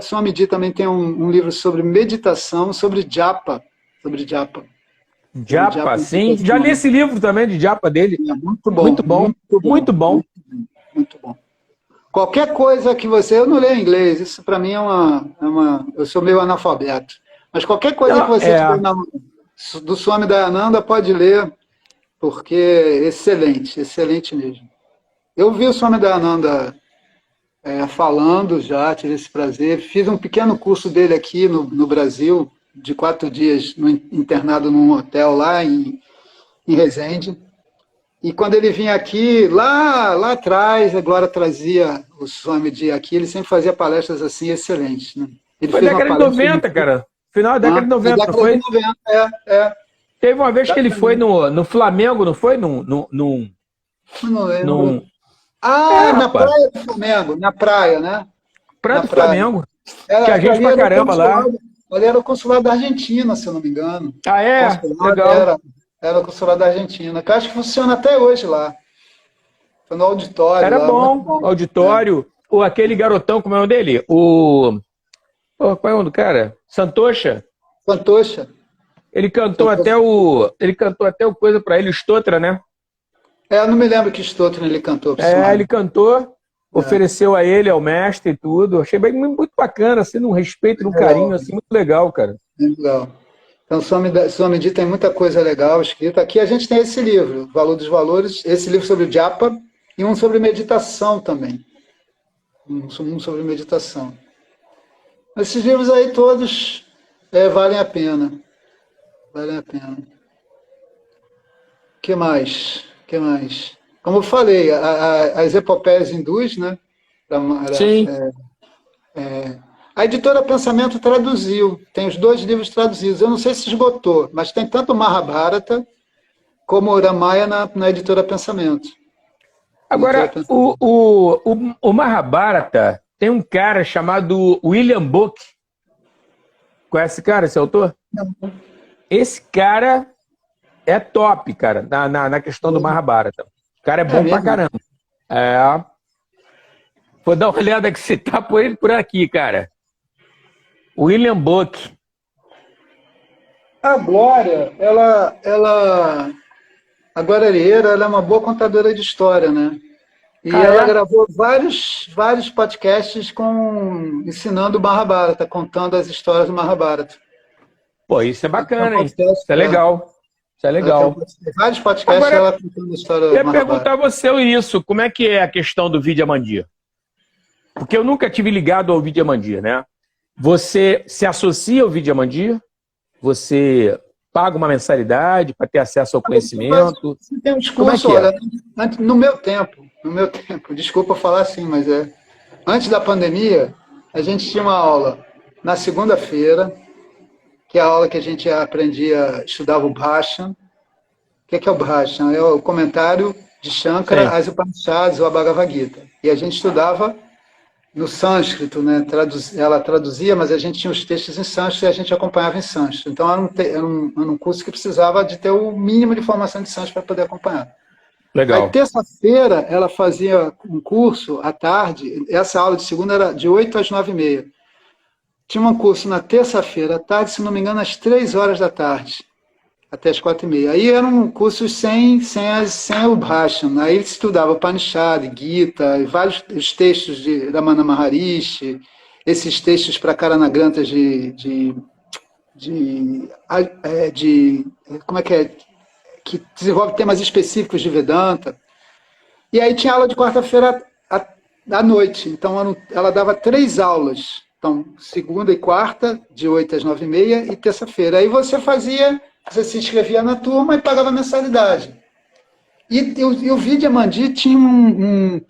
Swamiji também tem um livro sobre meditação, sobre japa. Japa, sim. Já li esse livro também de japa dele. Muito bom. Muito bom. Qualquer coisa que você... Eu não leio inglês, isso para mim eu sou meio analfabeto. Mas qualquer coisa que você tiver do Swami Dayananda pode ler, porque é excelente mesmo. Eu vi o Swami Dayananda falando já, tive esse prazer. Fiz um pequeno curso dele aqui no Brasil, de 4 dias internado num hotel lá em Resende. E quando ele vinha aqui, lá atrás, a Glória trazia o Swamiji aqui, ele sempre fazia palestras assim excelentes, né? Ele Foi fez uma década de palestra 90, cara. Final da década de na 90, não década de foi? 90, é. Teve uma vez que ele foi Exatamente. no Flamengo, não foi? Eu não lembro. Num... Ah, na rapaz. praia do Flamengo, na praia, né? Praia Na do praia. Flamengo. Tinha gente Ali pra era o caramba lá. consulado, ali era o consulado da Argentina, se eu não me engano. Ah, O é? consulado Legal. era o consulado da Argentina, que eu acho que funciona até hoje lá. Foi no auditório Era lá, muito bom. bom. Auditório. Ou aquele garotão, como é o nome dele? Qual é o nome do cara? Santocha. Fantocha. Ele cantou até o coisa pra ele, o Stotra, né? Eu não me lembro que Stoughton ele cantou pro Ele Swami. cantou, É, ofereceu a ele, ao mestre e tudo. Achei bem, muito bacana, assim, num respeito, num carinho, legal, assim, muito legal, cara. bem legal. Então, Swamiji tem muita coisa legal escrita. Aqui a gente tem esse livro, Valor dos Valores, esse livro sobre o Japa e um sobre meditação também. Um sobre meditação. Esses livros aí todos valem a pena. Valem a pena. O que mais? Que mais? Como eu falei, as epopeias hindus, né? Sim. A editora Pensamento traduziu, tem os dois livros traduzidos. Eu não sei se esgotou, mas tem tanto o Mahabharata como o Ramayana na editora Pensamento. Editora Agora, Pensamento. o Mahabharata tem um cara chamado William Book. Conhece esse cara, esse autor? Esse cara é top, cara, na questão do Mahabharata. O cara é É bom pra mesmo? caramba. É. Vou dar uma olhada que você tá por ele por aqui, cara. William Book. A Glória, a Glória Herrera, ela é uma boa contadora de história, né? E Ah, ela é? gravou vários podcasts ensinando o Mahabharata, contando as histórias do Mahabharata. Pô, isso é Ela tem um bacana, hein? podcast, Isso é legal. Isso é ela tem legal. vários podcasts Agora, ela contando a história eu do ia perguntar Mahabharata. a você isso. Como é que é a questão do Vidyamandir? Porque eu nunca tive ligado ao Vidyamandir, né? Você se associa ao Vidyamandir? Você paga uma mensalidade para ter acesso ao conhecimento? Você tem um Como é discurso, que é? olha, no meu tempo, desculpa falar assim, mas antes da pandemia, a gente tinha uma aula na segunda-feira, que é a aula que a gente aprendia, estudava o Bhashan. O que é o Bhashan? É o comentário de Shankara Sim, às Upanishads ou a Bhagavad Gita. E a gente estudava no sânscrito, né? Ela traduzia, mas a gente tinha os textos em sânscrito e a gente acompanhava em sânscrito. Então era um curso que precisava de ter o mínimo de formação de sânscrito para poder acompanhar. Aí legal. terça-feira ela fazia um curso à tarde, essa aula de segunda era de 8 às 9h30. Tinha um curso na terça-feira à tarde, se não me engano, às 3 horas da tarde, até as 4h30. Aí era um curso sem o Bhashan. Aí ele estudava Upanishad, Gita, e vários os textos de Ramana Maharishi, esses textos para Karanagranthas de como é que desenvolve temas específicos de Vedanta. E aí tinha aula de quarta-feira à noite. Então ela dava 3 aulas. Então, segunda e quarta, de 8 às 9h30, e terça-feira. Aí você se inscrevia na turma e pagava mensalidade. E o Vidyamandir tinha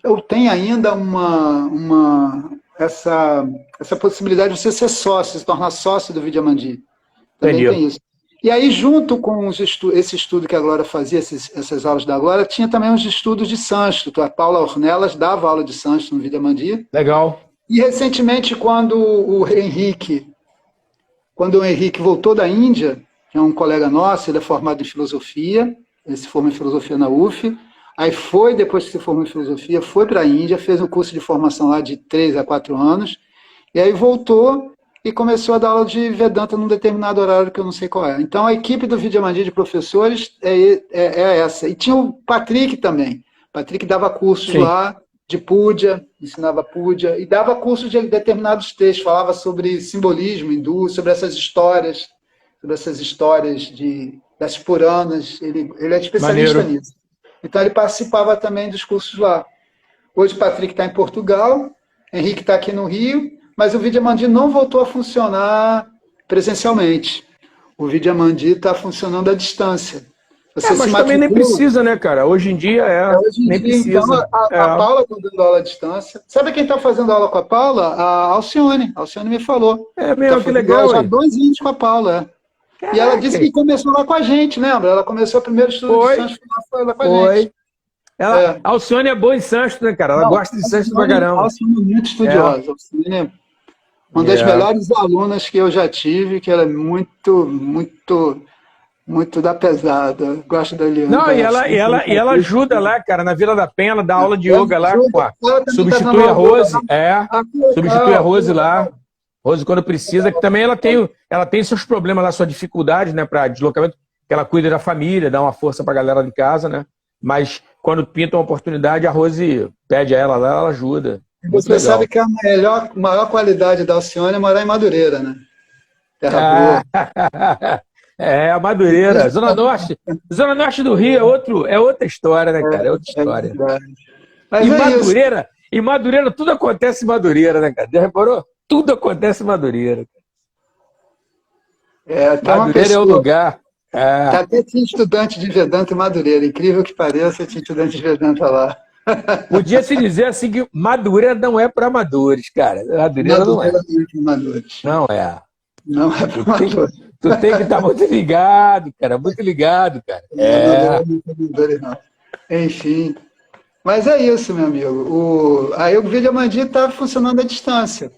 ou tem ainda essa possibilidade de você ser sócio, se tornar sócio do Vidyamandir. Também Entendi. tem isso. E aí, junto com esse estudo que a Glória fazia, essas aulas da Glória, tinha também os estudos de sânscrito. A Paula Ornelas dava aula de sânscrito no Vidyamandir. Legal. E recentemente, quando o Henrique voltou da Índia, que é um colega nosso, ele é formado em filosofia, ele se formou em filosofia na UF, aí depois que se formou em filosofia, foi para a Índia, fez um curso de formação lá de 3 a 4 anos, e aí voltou e começou a dar aula de Vedanta num determinado horário que eu não sei qual é. Então a equipe do Vidyamandir de professores é essa. E tinha o Patrick também. O Patrick dava cursos Sim. lá de Puja, ensinava Puja, e dava cursos de determinados textos, falava sobre simbolismo hindu, sobre essas histórias das Puranas. Ele é especialista Maneiro. nisso. Então ele participava também dos cursos lá. Hoje o Patrick está em Portugal, Henrique está aqui no Rio, mas o Vidyamandir não voltou a funcionar presencialmente. O Vidyamandir está funcionando à distância. Você se Mas também nem matricula. precisa, né, cara? Hoje em dia Hoje em nem dia, então, precisa. a Paula está dando aula à distância. Sabe quem está fazendo aula com a Paula? A Alcione. A Alcione me falou. É Está mesmo, que fazendo aula legal, já há hein? 2 anos com a Paula. E ela disse Caraca, que começou lá com a gente, lembra? Ela começou o primeiro estudo de foi, Santos foi lá com a gente. foi. Ela, É. a Alcione é boa em Santos, né, cara? Ela Não, gosta de Santos pra A caramba. Alcione é muito É, estudiosa. A Alcione é uma das é. melhores alunas que eu já tive, que ela é muito, muito, muito da pesada. Gosto da Liana. Não, e ela ajuda lá, cara, na Vila da Penha, ela dá aula de yoga lá, Ela também está dando substitui a aula de yoga Rose, lá. Ah, que substitui a legal, que Rose lá. legal. Rose, quando precisa, que também ela tem seus problemas lá, sua dificuldade, né, para deslocamento, que ela cuida da família, dá uma força pra galera de casa, né? Mas quando pinta uma oportunidade, a Rose pede a ela lá, ela ajuda. Muito Você sabe legal. que a maior qualidade da Alcione é morar em Madureira, né? Terra Ah, boa. a Madureira, Zona Norte do Rio é outra história, né, cara? É outra É história. verdade. E Mas é isso. Madureira, tudo acontece em Madureira, né, cara? Já reparou? Tudo acontece em Madureira. Tem uma Madureira é o pessoa. lugar. É. Até tinha estudante de Vedanta em Madureira. Incrível que pareça, tinha estudante de Vedanta lá. Podia se dizer assim que Madureira não é para amadores, cara. Madureira não é. Madureira não é para amadores. Não é. Não é para amadores. Tu tem que estar muito ligado, cara. Muito ligado, cara. Madureira não é para amadores, não. Enfim. Mas é isso, meu amigo. Aí o Vidyamandi está funcionando à distância.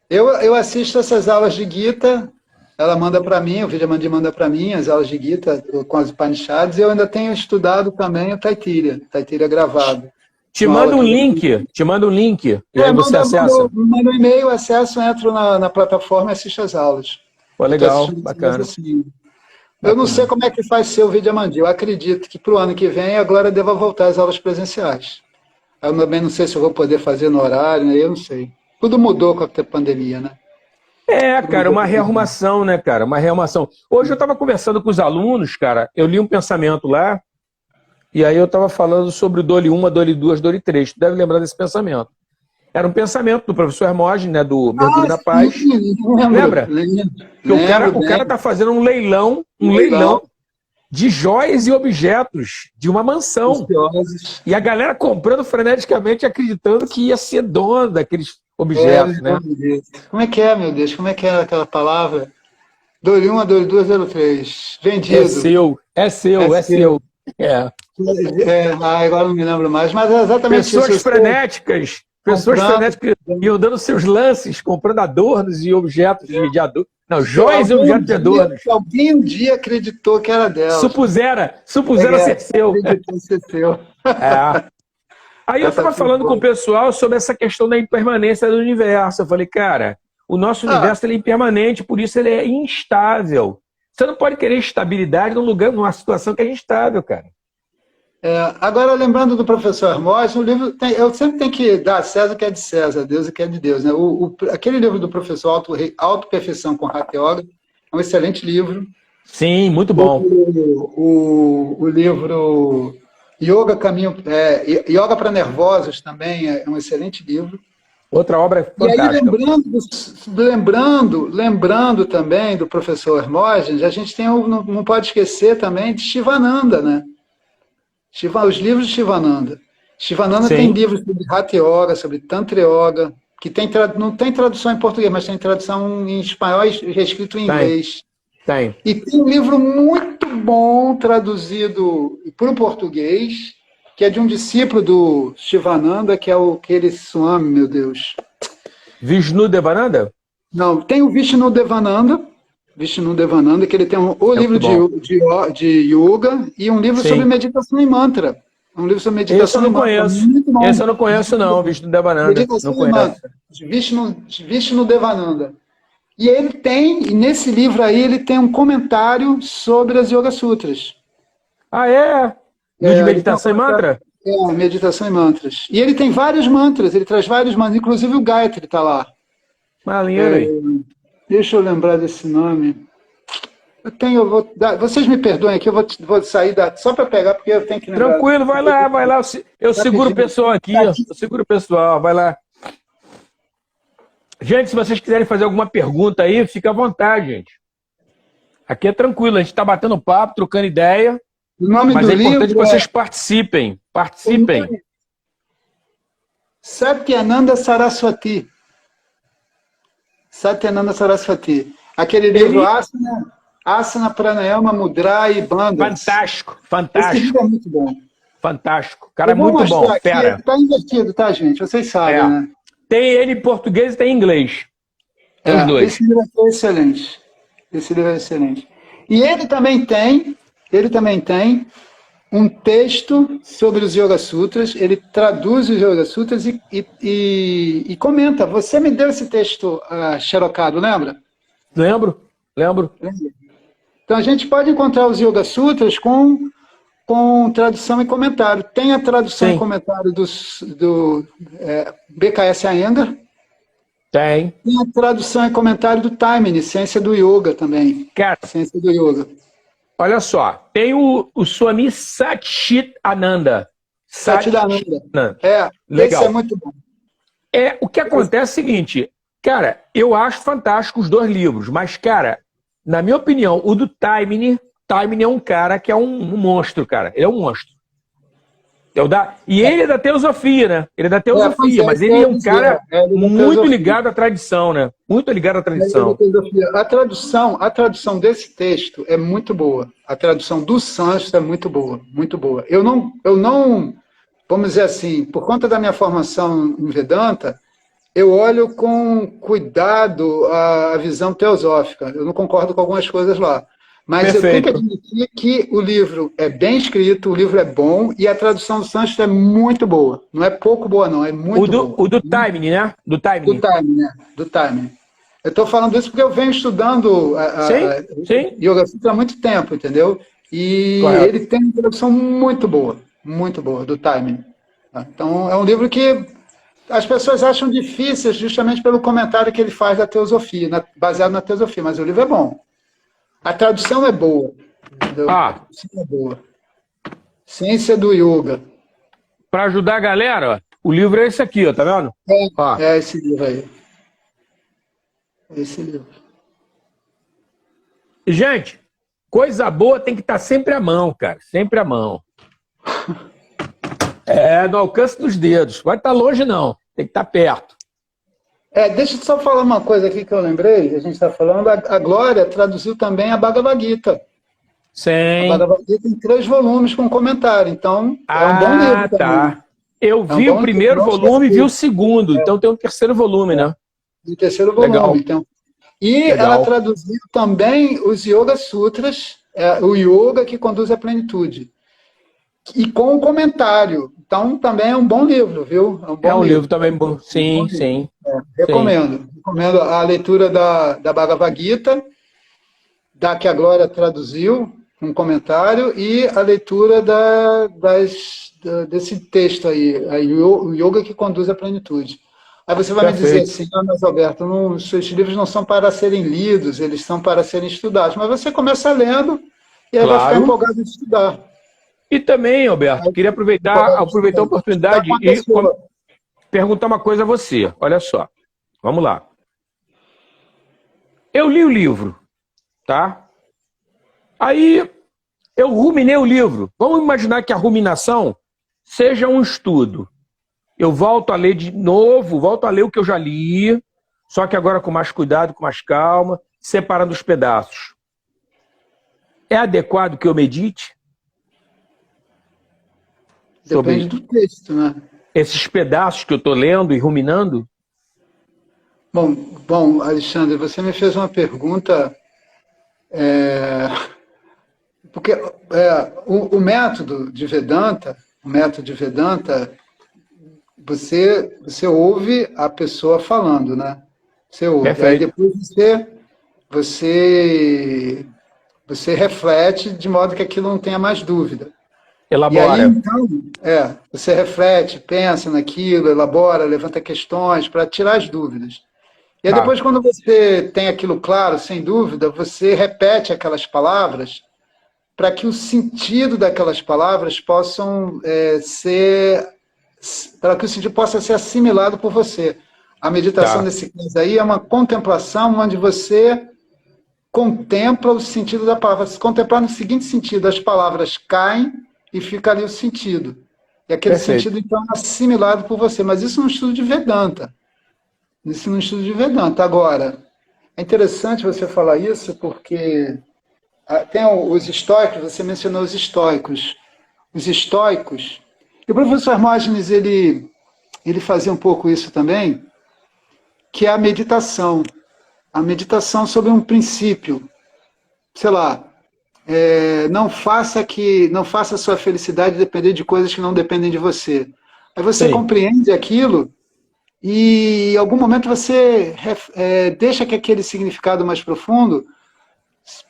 Eu assisto essas aulas de Gita, ela manda para mim, o Vidyamandi manda para mim as aulas de Gita com as Upanishads, e eu ainda tenho estudado também o Taittiriya gravado. Te Uma manda aula um que- link, e aí você acessa. manda um e-mail, acesso, entro na plataforma e assisto as aulas. Pô, Eu estou legal, assistindo as aulas bacana. assim. Eu não sei como é que vai ser o Vidyamandi. Eu acredito que para o ano que vem a Glória deva voltar às aulas presenciais. Eu também não sei se eu vou poder fazer no horário, né? Eu não sei. Tudo mudou com a pandemia, né? Tudo Cara, mudou uma com a pandemia. rearrumação, né, cara? Uma rearrumação. Hoje eu estava conversando com os alunos, cara, eu li um pensamento lá, e aí eu estava falando sobre o Dole 1, Dole 2, Dole 3. Tu deve lembrar desse pensamento. Era um pensamento do professor Hermógenes, né, do Mergulho na Paz. Sim, lembro, Lembra? lembro, Que o bem. cara tá fazendo um leilão Leilão, de joias e objetos de uma mansão. preciosos. E a galera comprando freneticamente, acreditando que ia ser dono daqueles objetos, né? Como é que é, meu Deus? Como é que é aquela palavra? Dole 1 a Dole 2, Dole 3. É Vendido. seu, é seu, É é seu. seu. É. Agora não me lembro mais, mas é exatamente isso. Pessoas frenéticas, Comprando. iam dando seus lances, comprando adornos e objetos de adorno. Não, Se joias e algum objetos de adornos. se alguém um dia acreditou que era dela. Supusera É, ser seu. acreditou ser seu. É. Aí eu Essa estava foi falando com boa. o pessoal sobre essa questão da impermanência do universo. Eu falei, cara, o nosso universo ele é impermanente, por isso ele é instável. Você não pode querer estabilidade num lugar, numa situação que é instável, cara. Agora, lembrando do professor Hermógenes, o livro eu sempre tenho que dar a César o que é de César, a Deus o que é de Deus. Né? Aquele livro do professor Auto-Perfeição com Hatha Yoga é um excelente livro. Sim, muito bom. O livro Yoga Yoga para Nervosos também é um excelente livro. Outra obra E aí, fantástica. lembrando também do professor Hermógenes, a gente não pode esquecer também de Shivananda, né? Os livros de Shivananda. Shivananda Sim. tem livros sobre Hatha Yoga, sobre Tantra Yoga, que não tem tradução em português, mas tem tradução em espanhol e reescrito em inglês. Tem. E tem um livro muito bom traduzido para o português, que é de um discípulo do Shivananda, que é aquele Swami, meu Deus. Vishnu Devananda? Não, tem o Vishnu Devananda, que ele tem o livro de yoga e um livro sobre meditação e mantra. Um livro sobre meditação Esse eu não conheço. Esse eu não conheço, não, Vishnu Devananda. Meditação Não conheço. Vishnu Devananda. E nesse livro aí, ele tem um comentário sobre as Yoga Sutras. Ah, é? De meditação e mantra? Meditação e mantras. E ele tem vários mantras, ele traz vários mantras, inclusive o Gayatri está lá. Malinheiro aí. Deixa eu lembrar desse nome. Vocês me perdoem aqui, eu vou sair só para pegar, porque eu tenho que lembrar. Tranquilo, vai lá. Eu seguro o pessoal aqui. Eu seguro o pessoal, vai lá. Gente, se vocês quiserem fazer alguma pergunta aí, fica à vontade, gente. Aqui é tranquilo, a gente está batendo papo, trocando ideia. O nome Mas do é importante que livro vocês participem. Participem. Satyananda Saraswati. Satyananda Saraswati. Aquele livro Ele, Asana Pranayama, Mudra e Bandhas. fantástico, Esse livro fantástico, é muito bom. fantástico. O cara Eu é vou muito bom, mostrar aqui, fera. está invertido, tá, gente? Vocês sabem, É. né? Tem ele em português e tem em inglês. Tem os dois. Esse livro é excelente. Esse livro é excelente. E ele também tem um texto sobre os Yoga Sutras, ele traduz os Yoga Sutras e comenta. Você me deu esse texto xerocado, lembra? Lembro? Lembro. Então a gente pode encontrar os Yoga Sutras com tradução e comentário. Tem a tradução e Sim, comentário do BKS Iyengar, tem. tem a tradução e comentário do Taimini, Ciência do Yoga também. Cara, Ciência do Yoga. olha só. Tem o Swami Satchitananda. Satchidananda. Esse Legal. é muito bom. O que acontece é o seguinte, cara, eu acho fantástico os dois livros, mas, cara, na minha opinião, o do Taimini é um cara que é um monstro, cara. Ele é um monstro. E ele é da teosofia, né? Ele é da teosofia, mas ele é um cara muito ligado à tradição, né? Muito ligado à tradição. A tradução desse texto é muito boa. A tradução do sânscrito é muito boa, muito boa. Eu não, vamos dizer assim, por conta da minha formação em Vedanta, eu olho com cuidado a visão teosófica. Eu não concordo com algumas coisas lá. Mas eu tenho que admitir que o livro é bem escrito, o livro é bom e a tradução do sânscrito é muito boa. Não é pouco boa, não, é muito boa. O do Taimini, né? Do Taimini. Do Taimini. Eu estou falando isso porque eu venho estudando Yoga Sutra há muito tempo, entendeu? E ele tem uma tradução muito boa do Taimini. Então, é um livro que as pessoas acham difíceis justamente pelo comentário que ele faz da teosofia, baseado na teosofia, mas o livro é bom. A tradução é boa. Entendeu? A tradução é boa. Ciência do Yoga. Para ajudar a galera, ó, o livro é esse aqui, ó, tá vendo? É esse livro aí. Esse livro. E, gente, coisa boa tem que estar sempre à mão, cara. Sempre à mão. No alcance dos dedos. Vai estar longe, não. Tem que estar perto. Deixa eu só falar uma coisa aqui que eu lembrei. A gente está falando. A Glória traduziu também a Bhagavad Gita. Sim. A Bhagavad Gita em 3 volumes com comentário. Então, é um bom livro também. Tá. Eu vi o primeiro volume e vi o segundo. Então tem um terceiro volume, né? O terceiro volume. Legal. Então. E ela traduziu também os Yoga Sutras, o Yoga que conduz à plenitude. E com um comentário. Então, também é um bom livro, viu? É um livro também bom. Sim, sim. Recomendo. Recomendo a leitura da Bhagavad Gita, que a Glória traduziu, um comentário, e a leitura desse texto aí, o Yoga que conduz à plenitude. Aí você vai me dizer assim, mas Alberto, os seus livros não são para serem lidos, eles são para serem estudados. Mas você começa lendo e aí vai ficar empolgado de estudar. E também, Alberto, queria aproveitar a oportunidade e perguntar uma coisa a você. Olha só, vamos lá. Eu li o livro, tá? Aí eu ruminei o livro. Vamos imaginar que a ruminação seja um estudo. Eu volto a ler de novo, volto a ler o que eu já li, só que agora com mais cuidado, com mais calma, separando os pedaços. É adequado que eu medite? Depende do texto, né? Esses pedaços que eu estou lendo e ruminando? Bom, Alexandre, você me fez uma pergunta, porque o método de Vedanta, você ouve a pessoa falando, né? Você ouve. Aí depois você reflete de modo que aquilo não tenha mais dúvida. Elabora. E aí, então, você reflete, pensa naquilo, elabora, levanta questões para tirar as dúvidas. E aí depois, quando você tem aquilo claro, sem dúvida, você repete aquelas palavras para que o sentido daquelas palavras possam para que o sentido possa ser assimilado por você. A meditação, nesse caso aí, é uma contemplação onde você contempla o sentido da palavra. Se contemplar no seguinte sentido, as palavras caem e fica ali o sentido. E aquele Perfeito. sentido, então, é assimilado por você. Mas isso é um estudo de Vedanta. Isso é um estudo de Vedanta. Agora, é interessante você falar isso, porque tem os estoicos, você mencionou os estoicos. Os estoicos, e o professor Hermógenes, ele fazia um pouco isso também, que é a meditação. A meditação sobre um princípio. Sei lá, não faça a sua felicidade depender de coisas que não dependem de você. Aí você Sim, compreende aquilo e em algum momento você deixa que aquele significado mais profundo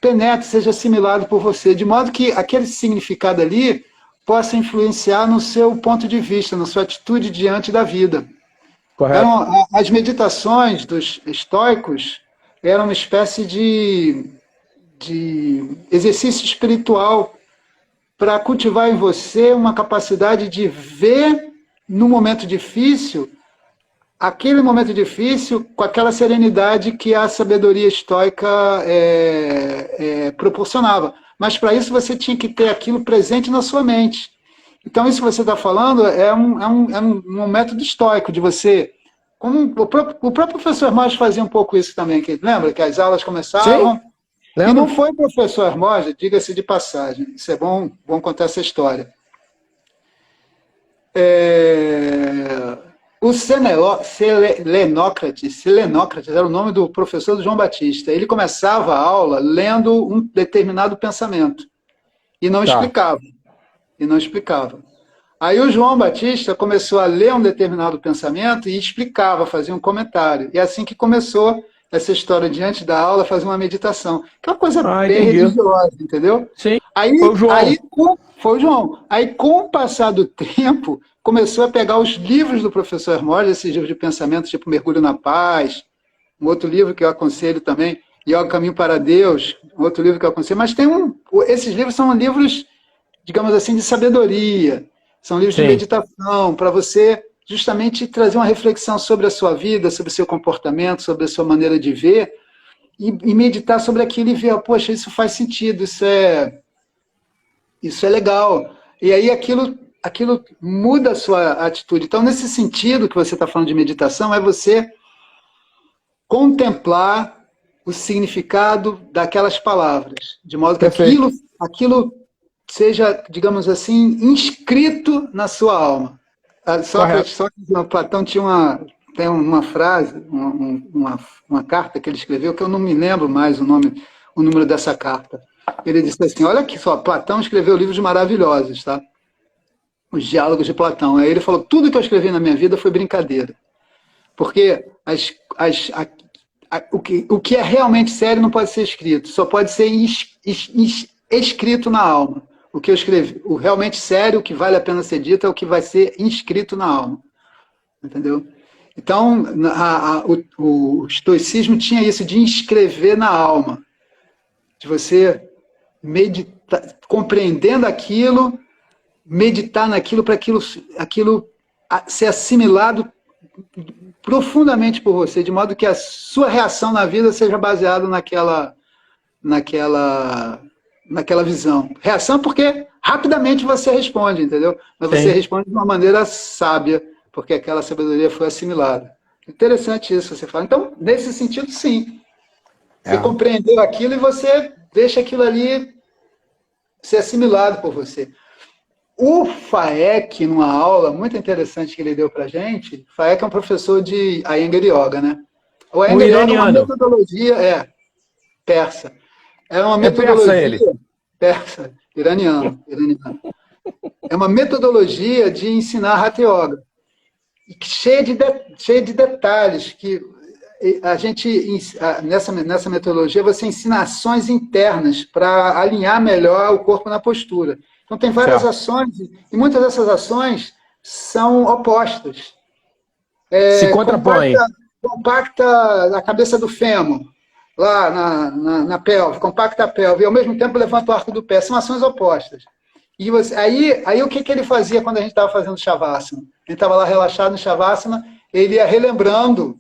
penetre, seja assimilado por você, de modo que aquele significado ali possa influenciar no seu ponto de vista, na sua atitude diante da vida. correto. As meditações dos estoicos eram uma espécie de exercício espiritual para cultivar em você uma capacidade de ver no momento difícil, aquele momento difícil com aquela serenidade que a sabedoria estoica proporcionava. Mas para isso você tinha que ter aquilo presente na sua mente. Então isso que você está falando é um método estoico de você... Como o próprio professor Hermógenes fazia um pouco isso também, que lembra que as aulas Sim, começavam... E não lembro. foi o professor Hermógenes, diga-se de passagem, isso é bom contar essa história. O Selenócrates era o nome do professor do João Batista. Ele começava a aula lendo um determinado pensamento e não Tá. explicava. E não explicava. Aí o João Batista começou a ler um determinado pensamento e explicava, fazia um comentário. E é assim que começou essa história, diante da aula, fazer uma meditação. Que é uma coisa Ah, bem entendi. religiosa, entendeu? Sim, foi o Aí João. foi o João. Aí, com o passar do tempo, começou a pegar os livros do professor Hermógenes, esses livros de pensamento, tipo Mergulho na Paz, um outro livro que eu aconselho também, Yoga Caminho para Deus, um outro livro que eu aconselho. Mas esses livros são livros, digamos assim, de sabedoria, são livros de Sim, meditação, para você justamente trazer uma reflexão sobre a sua vida, sobre o seu comportamento, sobre a sua maneira de ver, e meditar sobre aquilo e ver, poxa, isso faz sentido, isso é legal. E aí aquilo muda a sua atitude. Então, nesse sentido que você está falando de meditação, é você contemplar o significado daquelas palavras, de modo que perfeito. aquilo seja, digamos assim, inscrito na sua alma. Correto. Sócrates, Platão tem uma frase, uma carta que ele escreveu, que eu não me lembro mais o número dessa carta. Ele disse assim, olha aqui só, Platão escreveu livros maravilhosos, tá? Os diálogos de Platão. Aí ele falou, tudo que eu escrevi na minha vida foi brincadeira. Porque o que é realmente sério não pode ser escrito, só pode ser escrito na alma. O que eu escrevi, o realmente sério, o que vale a pena ser dito, é o que vai ser inscrito na alma. Entendeu? Então, o estoicismo tinha isso de inscrever na alma, de você meditar, compreendendo aquilo, meditar naquilo para aquilo ser assimilado profundamente por você, de modo que a sua reação na vida seja baseada naquela visão. Reação porque rapidamente você responde, entendeu? Mas você Sim. responde de uma maneira sábia, porque aquela sabedoria foi assimilada. Interessante isso, você fala. Então, nesse sentido, sim. Você É. compreendeu aquilo e você deixa aquilo ali ser assimilado por você. O Faek, numa aula muito interessante que ele deu para a gente, Faek é um professor de Iyengar Yoga, né? O O Iyengar Yoga é uma iraniano. metodologia, persa. É uma É persa metodologia ele. persa, iraniano. É uma metodologia de ensinar Hatha Yoga, cheia de detalhes, que a gente, nessa metodologia, você ensina ações internas para alinhar melhor o corpo na postura. Então, tem várias Certo. ações, e muitas dessas ações são opostas. Se contrapõe. Compacta a cabeça do fêmur, lá na pelve, compacta a pelve, e ao mesmo tempo levanta o arco do pé. São ações opostas. E aí o que ele fazia quando a gente estava fazendo Shavasana? Ele estava lá relaxado no Shavasana, ele ia relembrando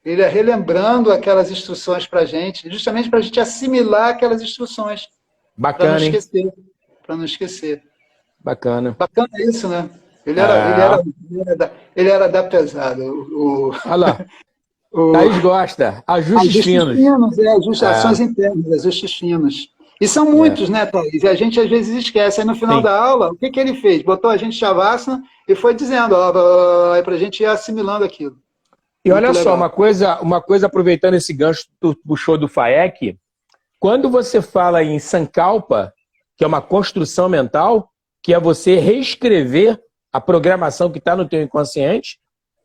Ele é relembrando aquelas instruções para a gente, justamente para a gente assimilar aquelas instruções, para não Bacana, hein? esquecer, para não esquecer. Bacana. Bacana isso, né? Ah, Ele era da pesada. olha lá. O, Thaís gosta. Ajustes ajustes finos. finos, ações É, internas, ajustes finos. E são é. muitos, né, Thaís? E a gente às vezes esquece. Aí no final Sim. da aula, o que ele fez? Botou a gente Shavasana e foi dizendo, para a gente ir assimilando aquilo. E Muito olha só, legal. uma coisa aproveitando esse gancho que tu puxou do FAEC, quando você fala em Sankalpa, que é uma construção mental, que é você reescrever a programação que está no teu inconsciente,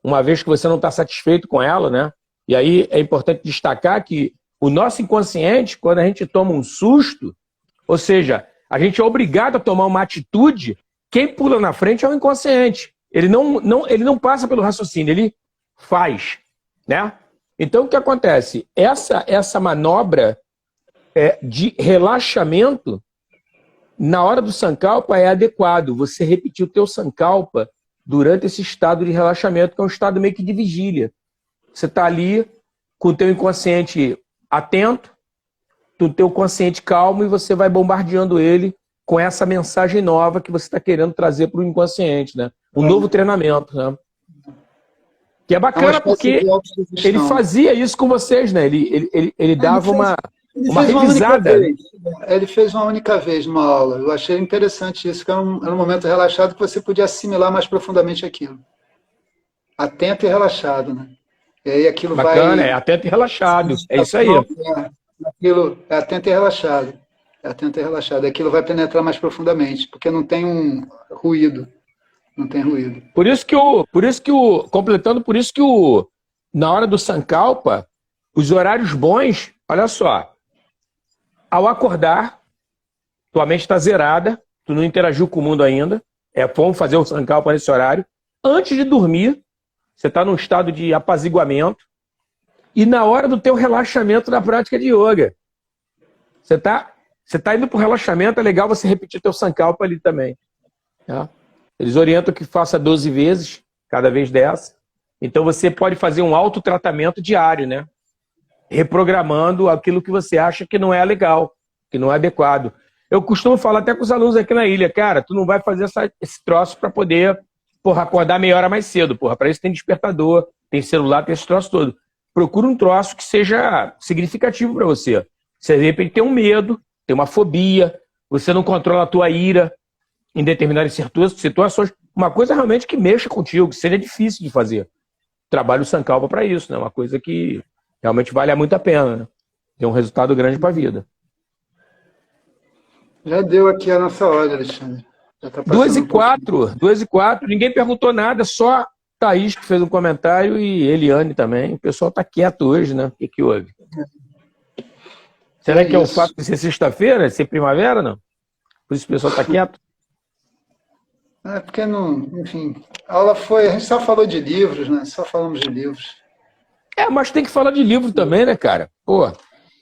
uma vez que você não está satisfeito com ela, né? E aí é importante destacar que o nosso inconsciente, quando a gente toma um susto, ou seja, a gente é obrigado a tomar uma atitude, quem pula na frente é o inconsciente. Ele não passa pelo raciocínio, ele faz, né? Então, o que acontece? Essa manobra de relaxamento, na hora do Sankalpa, é adequado. Você repetir o teu Sankalpa durante esse estado de relaxamento, que é um estado meio que de vigília. Você está ali com o teu inconsciente atento, o teu consciente calmo, e você vai bombardeando ele com essa mensagem nova que você está querendo trazer para o inconsciente, né? Um novo treinamento, né? Que é É uma bacana espécie porque de ele autossugestão. fazia isso com vocês, né? Ele Ele dava fez, ele uma fez uma única revisada. vez. Ele fez uma única vez numa aula. Eu achei interessante isso, que era um momento relaxado que você podia assimilar mais profundamente aquilo. Atento e relaxado, né? E aí aquilo Bacana, é vai. atento e relaxado. É isso aí. Meditação, aquilo é atento e relaxado. É atento e relaxado. Aquilo vai penetrar mais profundamente, porque não tem um ruído. Não tem ruído. Completando, por isso que na hora do Sankalpa, os horários bons, olha só, ao acordar, tua mente está zerada, tu não interagiu com o mundo ainda, é bom fazer o Sankalpa nesse horário. Antes de dormir, você está num estado de apaziguamento, e na hora do teu relaxamento na prática de yoga. Você tá indo para o relaxamento, é legal você repetir teu Sankalpa ali também. Tá? Eles orientam que faça 12 vezes, cada vez 10. Então você pode fazer um autotratamento diário, né? Reprogramando aquilo que você acha que não é legal, que não é adequado. Eu costumo falar até com os alunos aqui na ilha, cara, tu não vai fazer esse troço para poder, acordar meia hora mais cedo, para isso tem despertador, tem celular, tem esse troço todo. Procura um troço que seja significativo para você. Você, de repente, tem um medo, tem uma fobia, você não controla a tua ira em determinadas situações. Uma coisa realmente que mexa contigo, que seja difícil de fazer. Trabalho o Sankalpa para isso, né? Uma coisa que realmente vale muito a pena, né? Tem um resultado grande para a vida. Já deu aqui a nossa hora, Alexandre. Já está 2 passando e um pouquinho. 4, ninguém perguntou nada, só Thaís que fez um comentário e Eliane também. O pessoal está quieto hoje, né? O que houve? Será que é o Isso. fato de ser sexta-feira, ser primavera, não? Por isso o pessoal está quieto? É porque não, enfim, a aula foi, a gente só falou de livros, né? Só falamos de livros. Mas tem que falar de livro também, né, cara? Pô.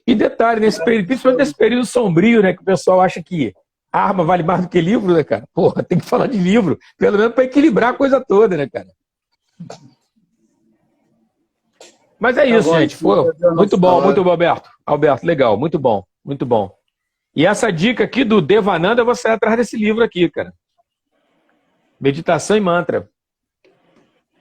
E detalhe, nesse período, principalmente nesse período sombrio, né? Que o pessoal acha que arma vale mais do que livro, né, cara? Porra, tem que falar de livro. Pelo menos para equilibrar a coisa toda, né, cara? Mas é Tá isso, bom, gente. então, Foi já deu a muito nossa bom, hora. Alberto. Alberto, legal, muito bom, muito bom. E essa dica aqui do Devananda, eu vou sair atrás desse livro aqui, cara. Meditação e Mantra.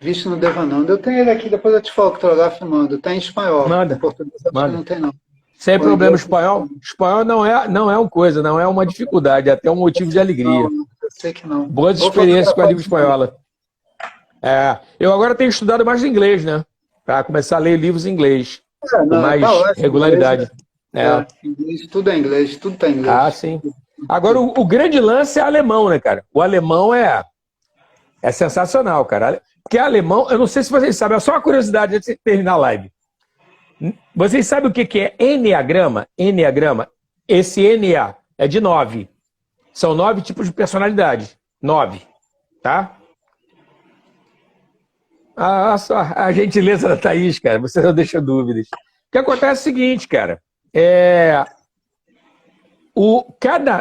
Visto no Devananda. Eu tenho ele aqui, depois eu te fotografo e mando. Tá em espanhol. Em Manda, português acho que manda. não tem, não. Sem O problema, inglês espanhol. Espanhol não é uma coisa, não é uma dificuldade, é até um motivo de alegria. não, eu sei que não. Boas Vou experiências com a fotografar língua e te mando. espanhola. Eu agora tenho estudado mais inglês, né? Para começar a ler livros em inglês, com Não, tá mais ótimo. regularidade. Inglês, tudo é inglês, tudo tá em inglês. Sim. Agora, o grande lance é alemão, né, cara? O alemão é sensacional, cara. Porque alemão, eu não sei se vocês sabem, é só uma curiosidade antes de terminar a live. Vocês sabem o que é enneagrama? Enneagrama. Esse NA é de 9. São 9 tipos de personalidade. 9. Tá? Só a gentileza da Thaís, cara. Você não deixa dúvidas. O que acontece é o seguinte, cara.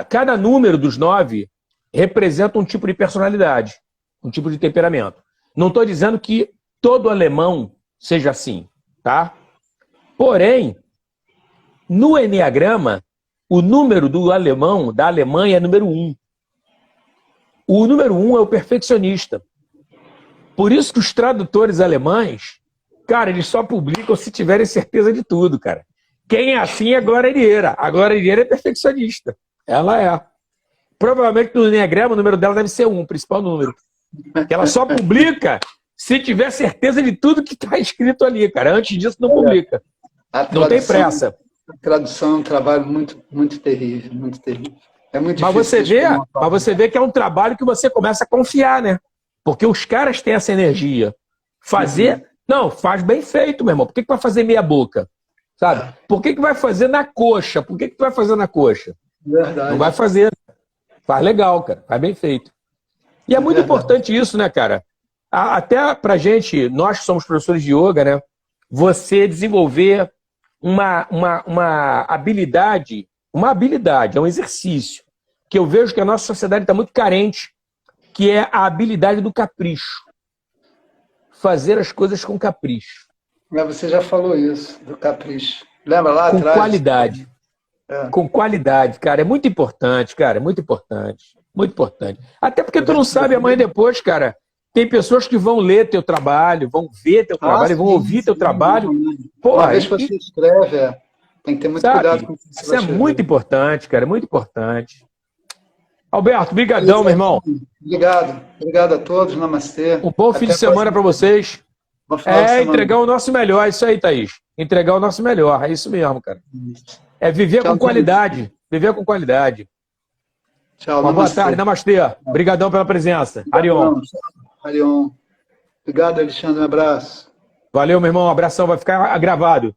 Cada número dos 9 representa um tipo de personalidade, um tipo de temperamento. Não estou dizendo que todo alemão seja assim. tá? Porém, no Eneagrama, o número do alemão, da Alemanha, é número 1. O número 1 é o perfeccionista. Por isso que os tradutores alemães, cara, eles só publicam se tiverem certeza de tudo, cara. Quem é assim é a Glória Herrera. A Glória Herrera é perfeccionista. Ela é. Provavelmente no Eneagrama o número dela deve ser 1, o principal número. Que ela só publica se tiver certeza de tudo que está escrito ali, cara. Antes disso, não publica. Não tem pressa. A tradução é um trabalho muito, muito terrível, muito terrível. É muito difícil. Mas você vê que é um trabalho que você começa a confiar, né? Porque os caras têm essa energia. Fazer... Não, faz bem feito, meu irmão. Por que vai fazer meia boca? Sabe? Por que vai fazer na coxa? Por que tu vai fazer na coxa? Verdade. Não vai fazer. Faz legal, cara. Faz bem feito. E é muito importante isso, né, cara? Até pra gente, nós que somos professores de yoga, né? Você desenvolver uma habilidade, é um exercício, que eu vejo que a nossa sociedade está muito carente, que é a habilidade do capricho. Fazer as coisas com capricho. Mas você já falou isso, do capricho. Lembra lá atrás? Com qualidade. Com qualidade, cara. É muito importante, cara. É muito importante. Muito importante. Até porque tu não sabe amanhã depois, cara. Tem pessoas que vão ler teu trabalho, vão ver teu trabalho, vão ouvir teu trabalho. Uma vez que você escreve, tem que ter muito cuidado com isso. Isso é muito importante, cara. É muito importante. Alberto, brigadão, meu irmão. Obrigado. Obrigado a todos. Namastê. Um bom fim de semana para vocês. Entregar o nosso melhor. É isso aí, Thaís. Entregar o nosso melhor. É isso mesmo, cara. É viver com qualidade. Viver com qualidade. Tchau, uma boa tarde. Namastê. Obrigadão pela presença. Arion. Arion. Obrigado, Alexandre. Um abraço. Valeu, meu irmão. Um abração. Vai ficar gravado.